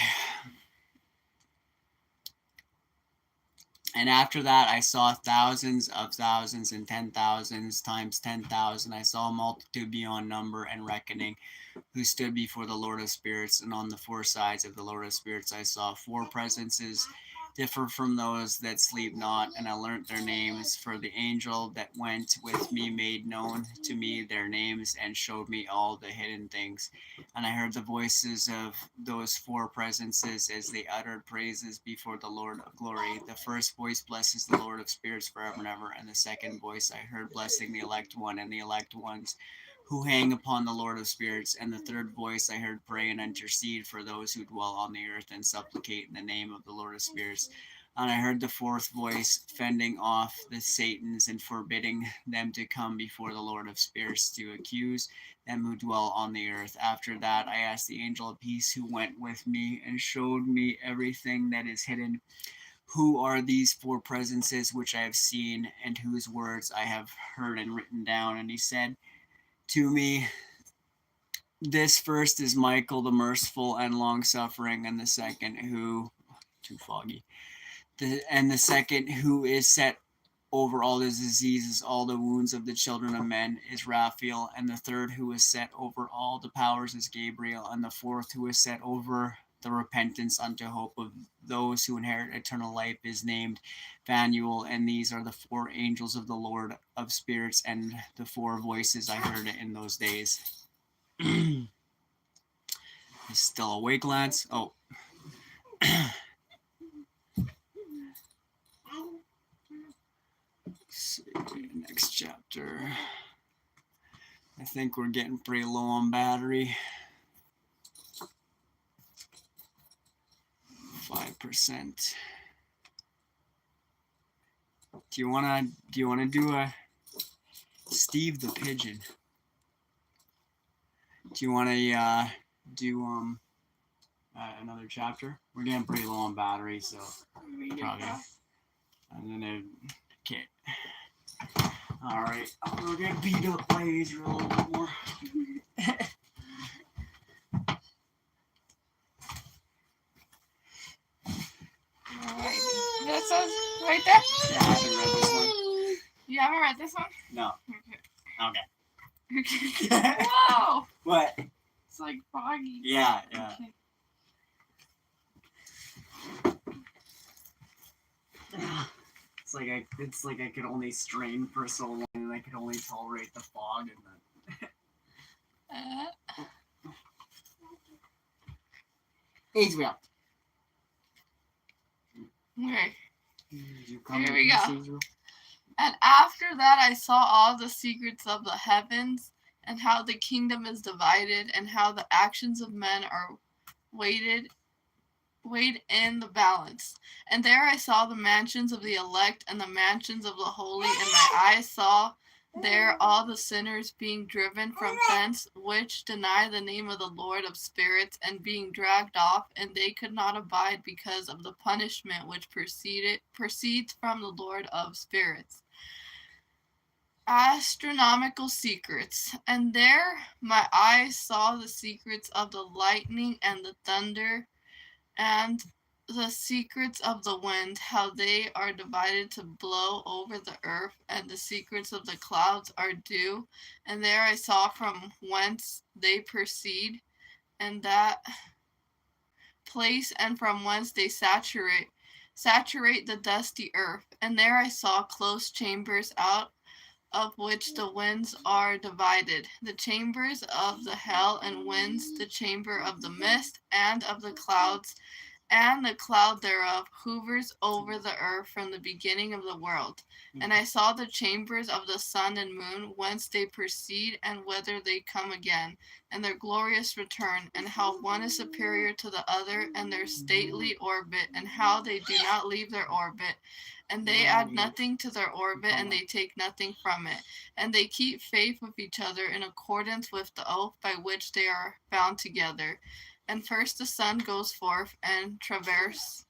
Speaker 1: And after that, I saw thousands of thousands and 10,000s times 10,000. I saw a multitude beyond number and reckoning, who stood before the Lord of Spirits, and on the four sides of the Lord of Spirits I saw four presences, differ from those that sleep not, and I learnt their names, for the angel that went with me made known to me their names, and showed me all the hidden things. And I heard the voices of those four presences as they uttered praises before the Lord of glory. The first voice blesses the Lord of Spirits forever and ever, and the second voice I heard blessing the elect one and the elect ones who hang upon the Lord of Spirits. And the third voice I heard pray and intercede for those who dwell on the earth and supplicate in the name of the Lord of Spirits. And I heard the fourth voice fending off the Satans and forbidding them to come before the Lord of Spirits to accuse them who dwell on the earth. After that, I asked the angel of peace who went with me and showed me everything that is hidden. Who are these four presences which I have seen, and whose words I have heard and written down? And he said to me, this first is Michael the merciful and long-suffering, and the second who, too foggy, and the second who is set over all the diseases, all the wounds of the children of men, is Raphael, and the third who is set over all the powers is Gabriel, and the fourth who is set over the repentance unto hope of those who inherit eternal life is named Phanuel. And these are the four angels of the Lord of Spirits, and the four voices I heard in those days. Is still awake, lads? Oh. See, next chapter. I think we're getting pretty low on battery. 5%. Do you wanna do a Steve the Pigeon? Do you wanna do another chapter? We're getting pretty low on battery, so probably. And then okay. All right, I'm gonna get beat up by Israel a little bit more.
Speaker 2: This is right there.
Speaker 1: Yeah, I haven't read this one.
Speaker 2: You haven't read this one?
Speaker 1: No. Okay.
Speaker 2: Okay. Whoa!
Speaker 1: What?
Speaker 2: It's like foggy.
Speaker 1: Yeah.
Speaker 2: Okay.
Speaker 1: It's like I could only strain for so long, and I could only tolerate the fog and the. Israel.
Speaker 2: Okay.
Speaker 1: Here
Speaker 2: we go. And after that I saw all the secrets of the heavens, and how the kingdom is divided, and how the actions of men are weighed in the balance. And there I saw the mansions of the elect and the mansions of the holy, and my eyes saw there all the sinners being driven from thence, which deny the name of the Lord of Spirits, and being dragged off, and they could not abide because of the punishment which proceeds from the Lord of Spirits. Astronomical secrets. And there my eyes saw the secrets of the lightning and the thunder, and the secrets of the wind, how they are divided to blow over the earth, and the secrets of the clouds are dew. And there I saw from whence they proceed, and that place, and from whence they saturate the dusty earth. And there I saw close chambers, out of which the winds are divided, the chambers of the hell and winds, the chamber of the mist and of the clouds, and the cloud thereof hovers over the earth from the beginning of the world. And I saw the chambers of the sun and moon, whence they proceed, and whither they come again, and their glorious return, and how one is superior to the other, and their stately orbit, and how they do not leave their orbit, and they add nothing to their orbit, and they take nothing from it, and they keep faith with each other in accordance with the oath by which they are bound together. And first the sun goes forth and traverse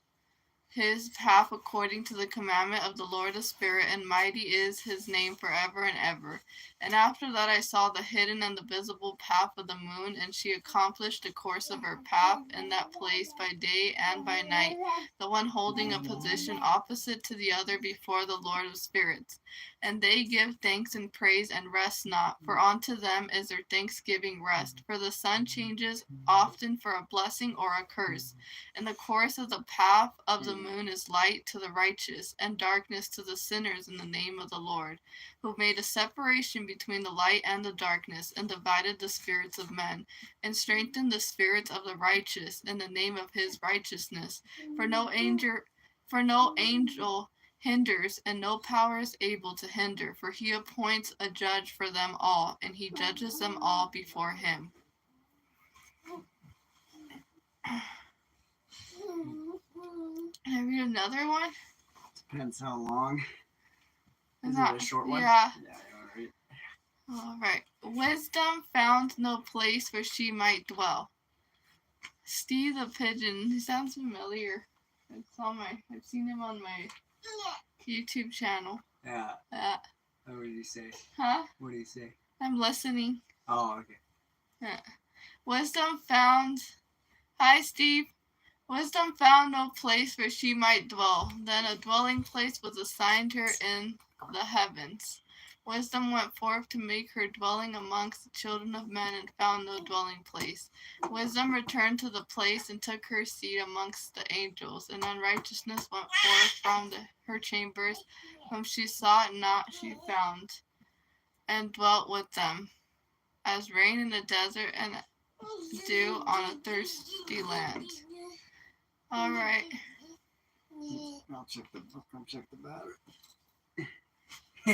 Speaker 2: his path according to the commandment of the Lord the Spirit, and mighty is his name forever and ever. And after that I saw the hidden and the visible path of the moon, and she accomplished the course of her path in that place by day and by night, the one holding a position opposite to the other before the Lord of spirits. And they give thanks and praise and rest not, for unto them is their thanksgiving rest. For the sun changes often for a blessing or a curse, and the course of the path of the moon is light to the righteous, and darkness to the sinners in the name of the Lord, who made a separation between the light and the darkness, and divided the spirits of men, and strengthened the spirits of the righteous in the name of his righteousness. For no angel hinders, and no power is able to hinder, for he appoints a judge for them all, and he judges them all before him. Can I read another one?
Speaker 3: Depends how long. Is
Speaker 2: Not-
Speaker 3: it a short one?
Speaker 2: Yeah.
Speaker 3: Yeah, all right.
Speaker 2: All right. Wisdom found no place where she might dwell. Steve the pigeon. He sounds familiar. I've seen him on my YouTube channel.
Speaker 3: Yeah. What did he say?
Speaker 2: Huh?
Speaker 3: What did he say?
Speaker 2: I'm listening.
Speaker 3: Oh, okay.
Speaker 2: Wisdom found. Hi, Steve. Wisdom found no place where she might dwell. Then a dwelling place was assigned her in the heavens. Wisdom went forth to make her dwelling amongst the children of men, and found no dwelling place. Wisdom returned to the place and took her seat amongst the angels. And unrighteousness went forth from her chambers, whom she sought not she found, and dwelt with them, as rain in the desert and dew on a thirsty land. All right.
Speaker 3: I'll check the battery. I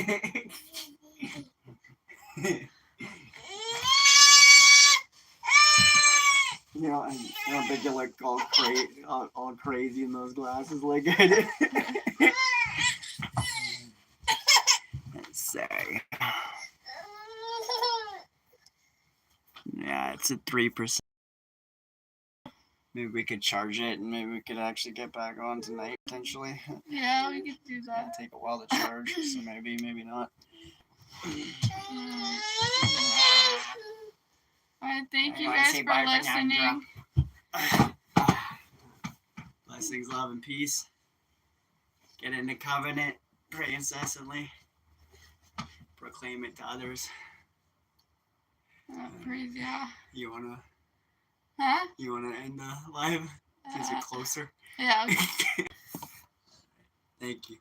Speaker 3: don't think you look all crazy in those glasses like I did. Let's say. Yeah, it's at 3%. Maybe we could charge it, and maybe we could actually get back on tonight, potentially.
Speaker 2: Yeah, we could do that.
Speaker 3: It'll take a while to charge, so maybe not.
Speaker 2: Alright, thank you guys for listening.
Speaker 3: Blessings, love, and peace. Get into covenant. Pray incessantly. Proclaim it to others.
Speaker 2: Praise, yeah.
Speaker 3: You wanna
Speaker 2: Huh?
Speaker 3: end the live? Since you're closer.
Speaker 2: Yeah. Okay.
Speaker 3: Thank you.